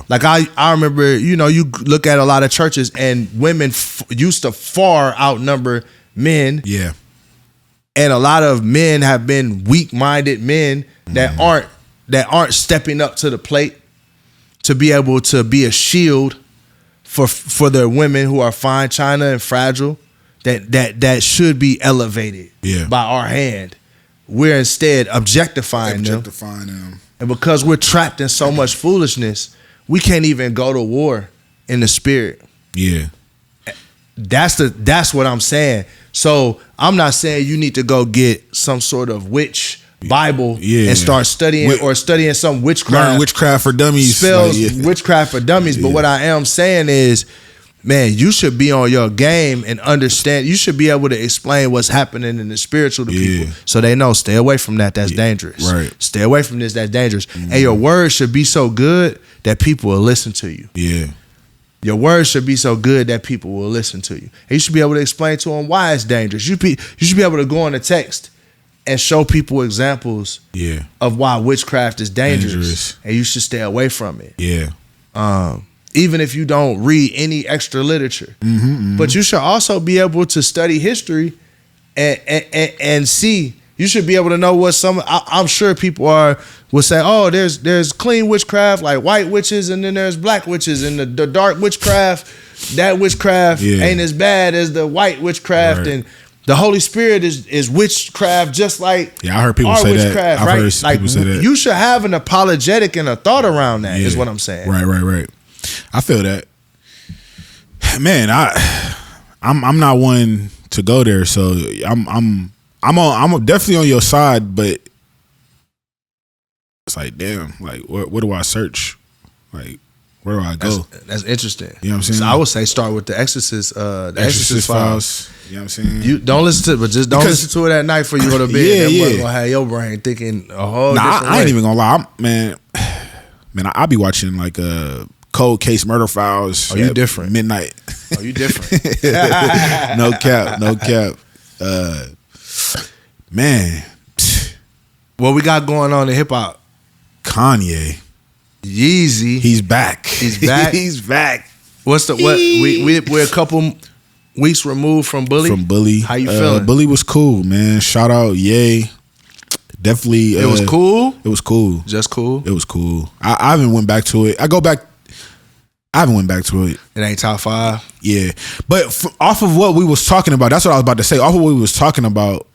Like I remember, you look at a lot of churches and women used to far outnumber men. And a lot of men have been weak-minded men that aren't stepping up to the plate to be able to be a shield for their women who are fine china and fragile that should be elevated by our hand. We're instead objectifying them. And because we're trapped in so much foolishness, we can't even go to war in the spirit. That's what I'm saying. So I'm not saying you need to go get some sort of witch Bible and start studying or studying some witchcraft. Learn witchcraft for dummies. Spells witchcraft for dummies. But what I am saying is, man, you should be on your game and understand. You should be able to explain what's happening in the spiritual to people so they know, stay away from that. That's dangerous. Right. Stay away from this. That's dangerous. And your words should be so good that people will listen to you. Your words should be so good that people will listen to you. And you should be able to explain to them why it's dangerous. You should be able to go on the text and show people examples of why witchcraft is dangerous. And you should stay away from it. Even if you don't read any extra literature. But you should also be able to study history and see. You should be able to know what I'm sure people will say, oh, there's clean witchcraft, like white witches, and then there's black witches, and the dark witchcraft, that witchcraft ain't as bad as the white witchcraft, and the Holy Spirit is witchcraft, just like I heard people say that. I've heard people say that. You should have an apologetic and a thought around that. Is what I'm saying. Right. I feel that. Man, I'm not one to go there, so I'm definitely on your side, but it's like, damn, like what do I search? Like, Where do I go? That's interesting. You know what I'm saying? So I would say start with the Exorcist. The Exorcist files. You know what I'm saying? You don't listen to it, but just don't listen to it at night before you go to bed. Yeah. Gonna have your brain thinking a whole Nah, different I ain't way. even gonna lie. Man, I be watching like cold case murder files. Oh, you different. Midnight. Oh, you different. No cap. Man, What we got going on in hip hop? Kanye. Yeezy. He's back. He's back. He's back. What's the what? We're a couple weeks removed from Bully. From Bully. How you feeling? Bully was cool, man. Shout out, yay. Definitely. It was cool. It was cool. Just cool. It was cool. I haven't went back to it. I haven't went back to it. It ain't top 5. Yeah, but off of what we was talking about, that's what I was about to say. Off of what we was talking about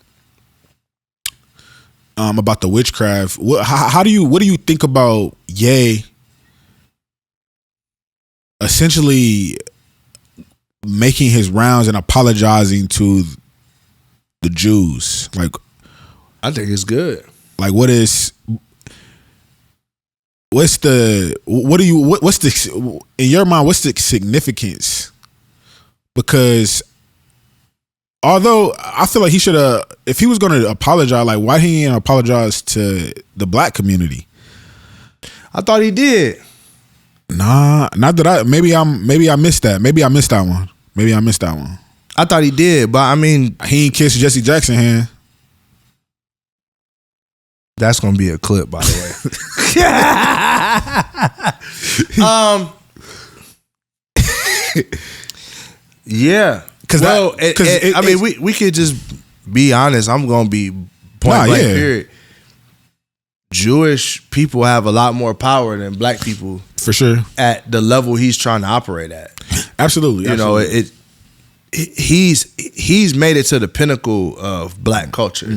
the witchcraft. What do you think about Ye essentially making his rounds and apologizing to the Jews? Like, I think it's good. like what's in your mind, what's the significance? Because although I feel like he should have, if he was going to apologize, like why he didn't apologize to the black community? I thought he did. Nah, not that maybe I missed that. Maybe I missed that one. I thought he did, but I mean, He ain't kissed Jesse Jackson hand. that's gonna be a clip, by the way. Yeah, because we could just be honest. I'm gonna be point blank. Yeah. Period. Jewish people have a lot more power than black people, For sure. at the level he's trying to operate at. Absolutely. You know, he's made it to the pinnacle of black culture,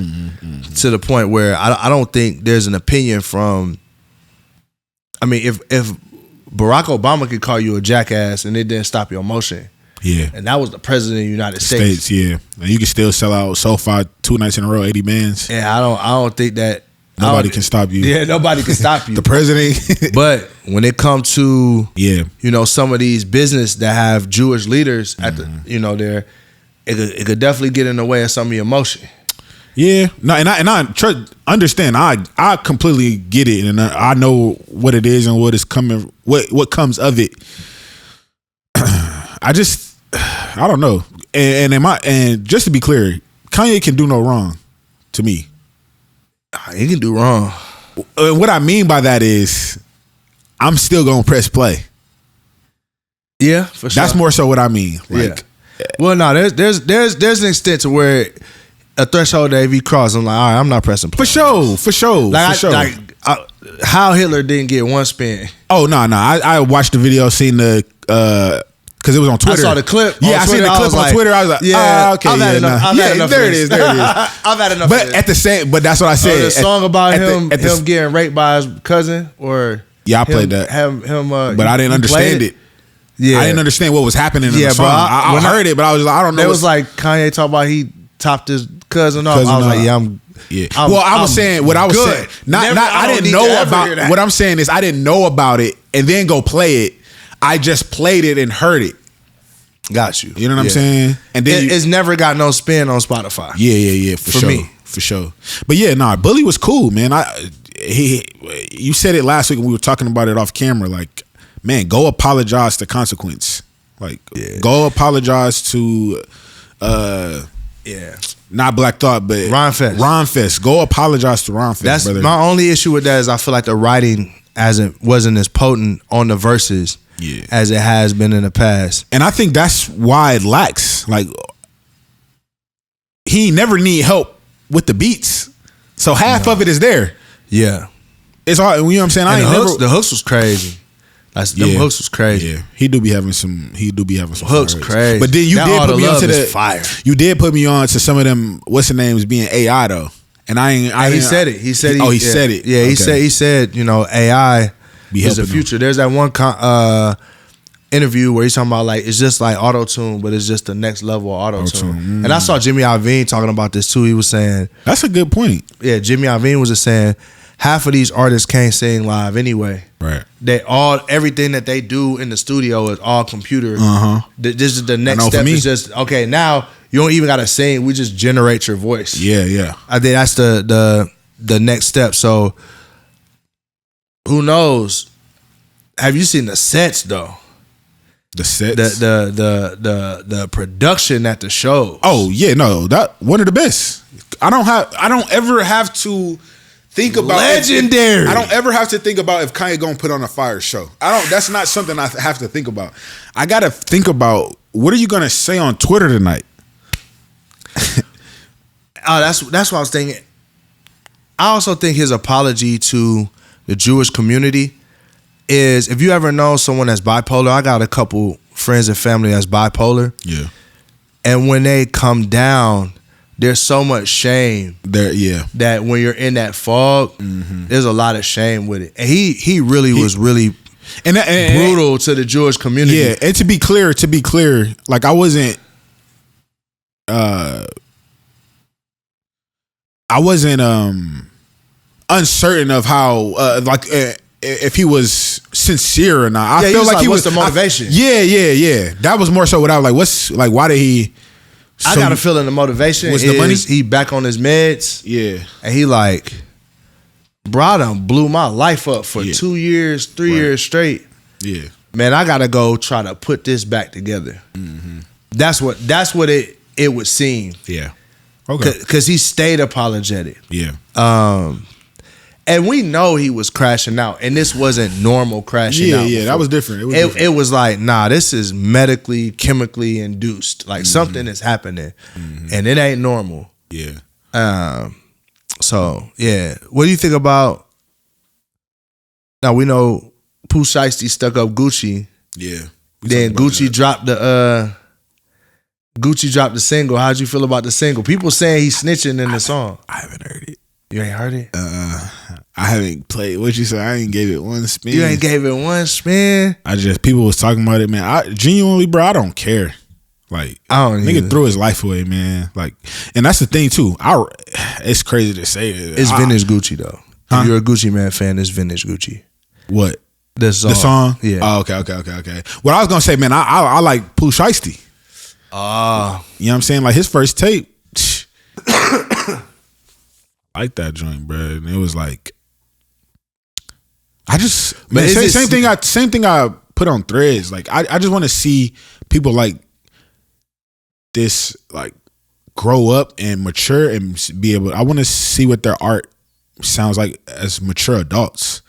to the point where I don't think there's an opinion from. I mean, if Barack Obama could call you a jackass and it didn't stop your motion, Yeah. and that was the president of the United States, Yeah. And you can still sell out SoFi 2 nights in a row, 80 bands. and I don't think that Nobody can stop you. Yeah, nobody can stop you. The president. But when it comes to Yeah. some of these business that have Jewish leaders at the there, it could definitely get in the way of some of your emotion. Yeah, no, and I understand. I completely get it, and I know what it is and what is coming, what comes of it. I don't know. And just to be clear, Kanye can do no wrong to me. He can do wrong. What I mean by that is, I'm still gonna press play. Yeah, for sure. That's more so what I mean. Like, well, no, there's an extent to where a threshold that if he crosses, I'm like, all right, I'm not pressing play. For sure. How Hitler didn't get one spin. Oh no. I watched the video, seen the because it was on Twitter. I saw the clip. Yeah, I seen the clip on Twitter. I was like, yeah, okay, I've had enough. I've had enough. There it is. I've had enough. But at the same, but that's what I said. The song about him him getting raped by his cousin, or I played that. But I didn't understand it. Yeah, I didn't understand what was happening in the song. Bro, I heard it, but I was like, I don't know. It was like Kanye talking about he topped his cousin off. I was like, I was saying what I was saying. I didn't know about what I'm saying is I didn't know about it and then go play it. I just played it and heard it. Got you. You know what I'm saying? And then it's never got no spin on Spotify. Yeah. For sure. Me. For sure. But yeah, Bully was cool, man. You said it last week when we were talking about it off camera. Like, man, go apologize to Consequence. Like, go apologize to not Black Thought, but Ron Fest. Go apologize to Ron Fest. That's brother. my only issue with that is I feel like the writing wasn't as potent on the verses as it has been in the past. And I think that's why it lacks. Like, he never need help with the beats. So half of it is there. Yeah. It's hard. You know what I'm saying? And the hooks was crazy. Them hooks was crazy. Yeah. He do be having some hooks crazy. But then you did put me on to the fire. You did put me on to some of them, what's the names being AI though. And he said it. He said it. Yeah, okay. he said, AI is the future. There's that one interview where he's talking about like it's just like auto-tune, but it's just the next level of auto-tune. And I saw Jimmy Iovine talking about this too. He was saying that's a good point. Yeah, Jimmy Iovine was just saying half of these artists can't sing live anyway. Right. Everything that they do in the studio is all computer. This is the next know, step. Is just okay. Now you don't even gotta sing. We just generate your voice. Yeah. I think that's the next step. So who knows? Have you seen the sets though? The sets, the production at the show. Oh yeah, no, that one of the best. I don't ever have to think about legendary. I don't ever have to think about if Kanye gonna put on a fire show. That's not something I have to think about. I gotta think about what are you gonna say on Twitter tonight. That's what I was thinking. I also think his apology to the Jewish community is, if you ever know someone that's bipolar, I got a couple friends and family that's bipolar. Yeah. And when they come down, there's so much shame there. Yeah. That when you're in that fog, there's a lot of shame with it. And he really was really brutal to the Jewish community. Yeah. And to be clear, like I wasn't uncertain of how if he was sincere or not. I feel like he was the motivation. Yeah. That was more so what I was like. Why did he? I got a feeling the motivation was the money. He back on his meds. Yeah, and he like, bro, I done blew my life up for 2 years, 3 years straight. Yeah, man, I gotta go try to put this back together. That's what it would seem. Yeah, okay, because he stayed apologetic. Yeah, and we know he was crashing out, and this wasn't normal crashing out. Yeah, that was different. It was like, nah, this is medically, chemically induced. Like something is happening, and it ain't normal. Yeah. So yeah, what do you think about? Now we know Pooh Shiesty stuck up Gucci. Yeah. Then Gucci dropped the single. How'd you feel about the single? People saying he's snitching in the song. I haven't heard it. You ain't heard it? I haven't played. What you say? I ain't gave it one spin. You ain't gave it one spin? People was talking about it, man. I genuinely, bro, I don't care. Like, I don't nigga threw his life away, man. Like, and that's the thing too. It's crazy to say it. It's vintage Gucci though. Huh? If you're a Gucci Man fan, it's vintage Gucci. What? The song? The song? Yeah. Oh, okay. What I was gonna say, man, I like Pooh Shiesty. You know what I'm saying? Like his first tape. Like that joint, bro. And it was like, same thing I put on Threads. Like I just want to see people like this, like grow up and mature and be able. I want to see what their art sounds like as mature adults.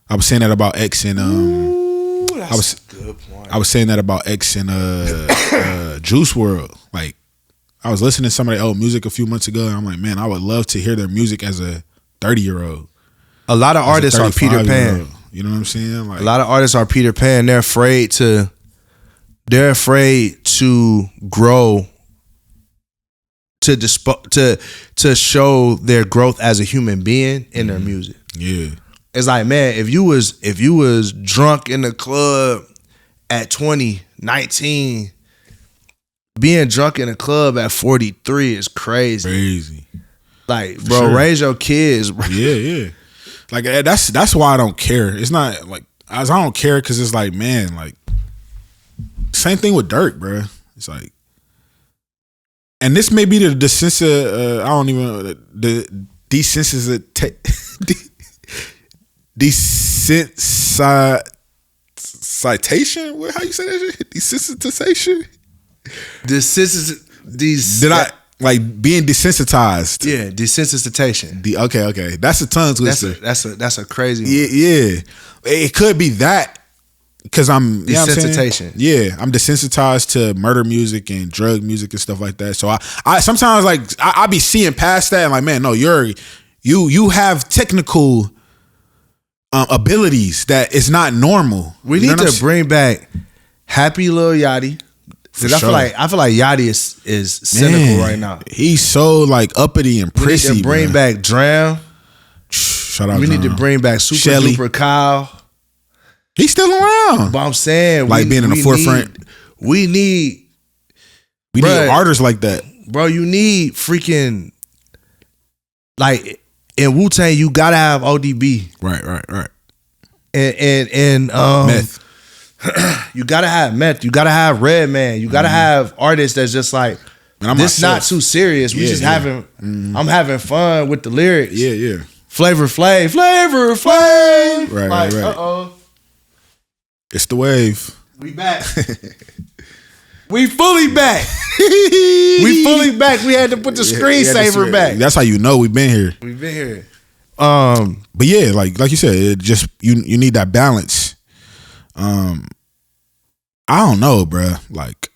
I was saying that about X and that's a good point. I was saying that about X and Juice WRLD. Like, I was listening to some of their old music a few months ago, and I'm like, man, I would love to hear their music as a 30-year-old. A lot of artists are Peter Pan. You know what I'm saying? Like, a lot of artists are Peter Pan. They're afraid to grow, to show their growth as a human being in their music. Yeah. It's like, man, if you was drunk in the club at 20, 19, being drunk in a club at 43 is crazy. Like, bro, sure. Raise your kids, bro. Yeah. Like, that's why I don't care. It's not like, I don't care because it's like, man, like, same thing with Dirk, bro. It's like, and this may be the desensitization. What? How you say that shit? Desensitization. Like being desensitized? Yeah, desensitization. Okay. That's a tongue twister. That's a crazy one. Yeah. It could be that because I'm desensitization. Yeah, I'm desensitized to murder music and drug music and stuff like that. So I sometimes like I be seeing past that and like, man, no, you have technical abilities that is not normal. We need to bring back Happy Lil Yachty. Because sure. I feel like Yachty is cynical right now. He's so like uppity and prissy. We need to bring back Drown. Shout out. We need to bring back Super Shelly. Duper Kyle. He's still around. But I'm saying, like being in the forefront. We need artists like that, bro. You need freaking like in Wu-Tang. You gotta have ODB. Right. and Meth. You gotta have meth. You gotta have Redman. You gotta have artists that's just like, this not too serious. We just having. I'm having fun with the lyrics. Yeah. Flavor Flav. Right, like, right. It's the wave. We back. We fully back. We fully back. We had to put the screensaver back. That's how you know we've been here. We've been here. But yeah, like you said, it just you need that balance. I don't know, bruh. Like,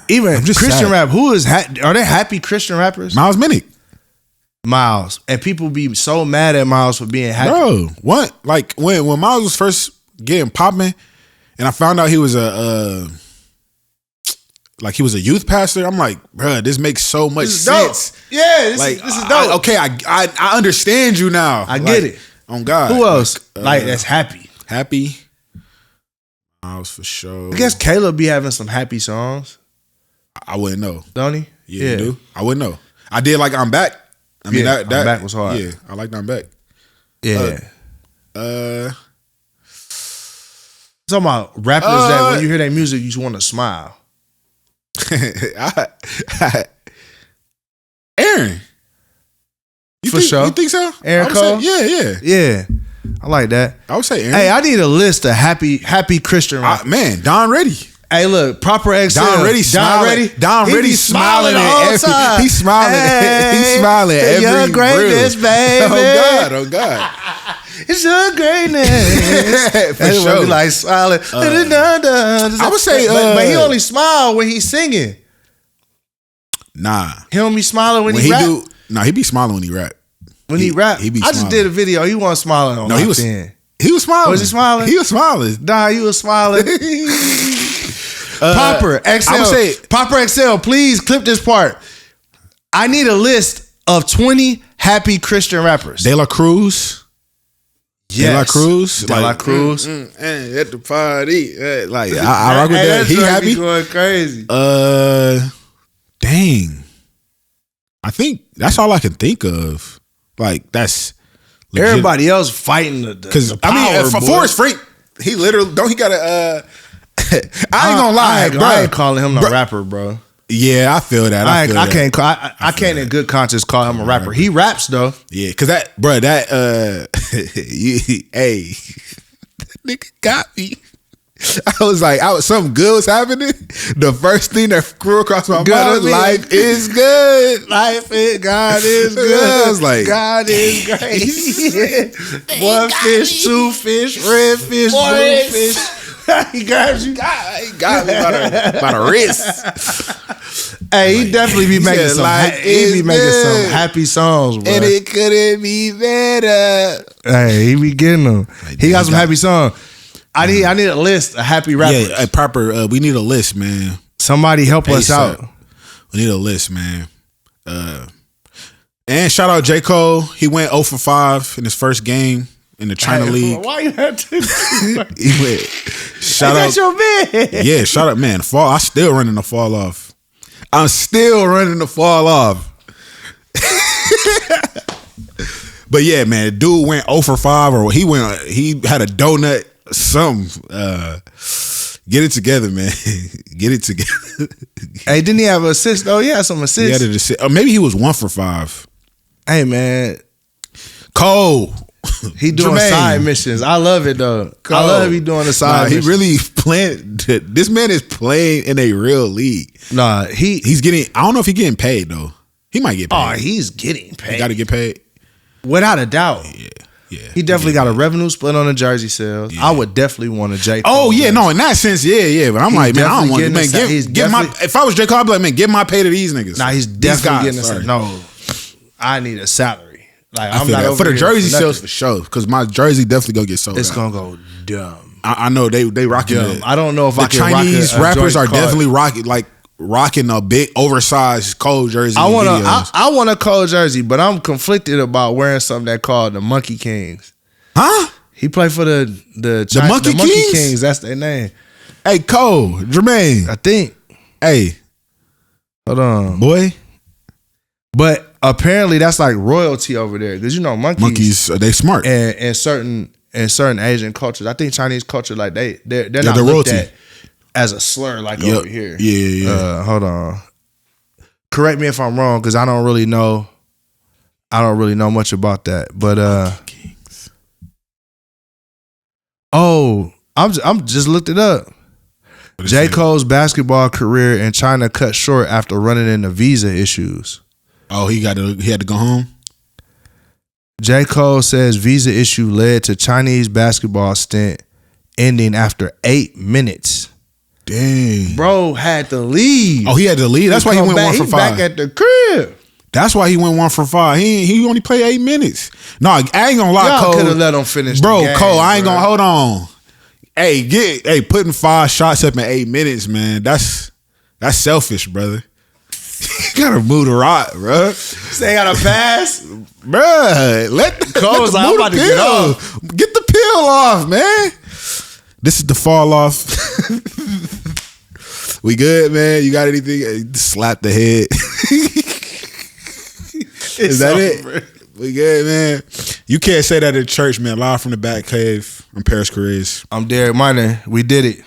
even just Christian sad. rap. Who is are they happy Christian rappers? Miles Minnick. Miles, and people be so mad at Miles for being happy. Bro, what? Like when Miles was first getting popping, and I found out he was a youth pastor. I'm like, bruh, this makes so much sense. Yeah, this is dope. I understand you now. I get it. On God. Who else? That's happy. Happy. Miles for sure. I guess Caleb be having some happy songs. I wouldn't know. Don't he? Yeah. You do? I wouldn't know. I did like I'm Back. I mean that I'm Back was hard. Yeah, I liked I'm Back. Yeah. Talking about rappers that when you hear their music, you just want to smile. Aaron. Sure. You think so? Aaron Cole? Yeah. I like that. I would say Aaron. Hey, I need a list of happy Christian rappers. Man, Don Reddy. Hey, look, Proper XL. Don Reddy smiling. Don Reddy smiling the whole time. He's smiling. He's smiling at every your greatness, baby. Oh God. It's your greatness. For sure. Be like smiling. I would say, but he only smile when he's singing. Nah, he don't be smiling when he rap. He be smiling when he rap. When he rap, he be I just smiling. did a video. He wasn't smiling on. No, he was. Then. He was smiling. Was he smiling? He was smiling. Nah, he was smiling. Popper XL. I would say Popper XL. Please clip this part. I need a list of 20 happy Christian rappers. De La Cruz. Yes. De La Cruz. De La Cruz. At the party. Like I rock with that. He happy. Going crazy. Dang. I think that's all I can think of. Like that's legit. Everybody else fighting the for Forrest Frank, he literally he got a. I ain't gonna lie, bro. I ain't calling him no rapper, bro. Yeah, I feel that. I can't in good conscience call him a rapper. He raps though. Yeah, because that hey, that nigga got me. I was like, something good was happening. The first thing that flew across my mind was life is good. God is good. I was like, God is great. 1 fish, 2 fish, red fish, blue fish. He grabs you. He got me by the wrist. Hey, he definitely be making some. He be making some happy songs, bro. And it couldn't be better. Hey, he be getting them. He got some happy songs. I need a list of happy rappers. Yeah, proper. We need a list, man. Somebody help us out. We need a list, man. And shout out J. Cole. He went 0 for 5 in his first game in the China League. Why you have to? He went. Shout out your man. Yeah, shout out, man. Fall. I still running the fall off. I'm still running the fall off. But yeah, man, dude went 0 for 5, or he had a donut. Get it together, man. Get it together. Hey, didn't he have an assist though? He had some assists. He had an assist. Or maybe he was 1 for 5. Hey, man, Cole. He doing side missions. I love it though. Cole. I love he doing the side. He really playing. This man is playing in a real league. Nah, he's getting. I don't know if he's getting paid though. He might get paid. Oh, he's getting paid. He got to get paid without a doubt. Yeah, he definitely got a revenue split on the jersey sales. Yeah. I would definitely want a J. Cole. Oh yeah, no, in that sense, yeah. But I'm like, man, I don't want. Man, give my. If I was J. Cole, I'd be like, man, give my pay to these niggas. Nah, he's definitely getting a. No, I need a salary. Like I'm not for the jersey sales for sure, because my jersey definitely gonna get sold. It's out. gonna go dumb. I know they rocking it. I don't know if the Chinese rappers are definitely rocking a big oversized Cole jersey. I want a Cole jersey, but I'm conflicted about wearing something that called the Monkey Kings. Huh? He played for the Monkey Kings. That's their name. Hey, Cole, Jermaine. I think. Hey, hold on, boy. But apparently that's like royalty over there because you know monkeys they smart and certain Asian cultures. I think Chinese culture like they're not the looked royalty at as a slur like over here. Yeah. Hold on. Correct me if I'm wrong because I don't really know much about that. But I'm just looked it up. J. Cole's basketball career in China cut short after running into visa issues. Oh, he had to go home? J. Cole says visa issue led to Chinese basketball stint ending after 8 minutes. Dang. Bro had to leave. Oh, he had to leave? That's why he went 1 for 5. Back at the crib. That's why he went 1 for 5. He only played 8 minutes. No, I ain't gonna lie, Y'all Cole. could have let him finish bro, the game, Cole, I ain't gonna hold on. Hey, putting 5 shots up in 8 minutes, man. That's selfish, brother. You gotta move the rock, bro. Say got a pass, bro. Cole's like, I'm about to get off. Get the peel off, man. This is the fall off. We good, man? You got anything? Slap the head. Is that it? Bro. We good, man. You can't say that in church, man. Live from the Batcave. I'm Parris. I'm Derek Minor. We did it.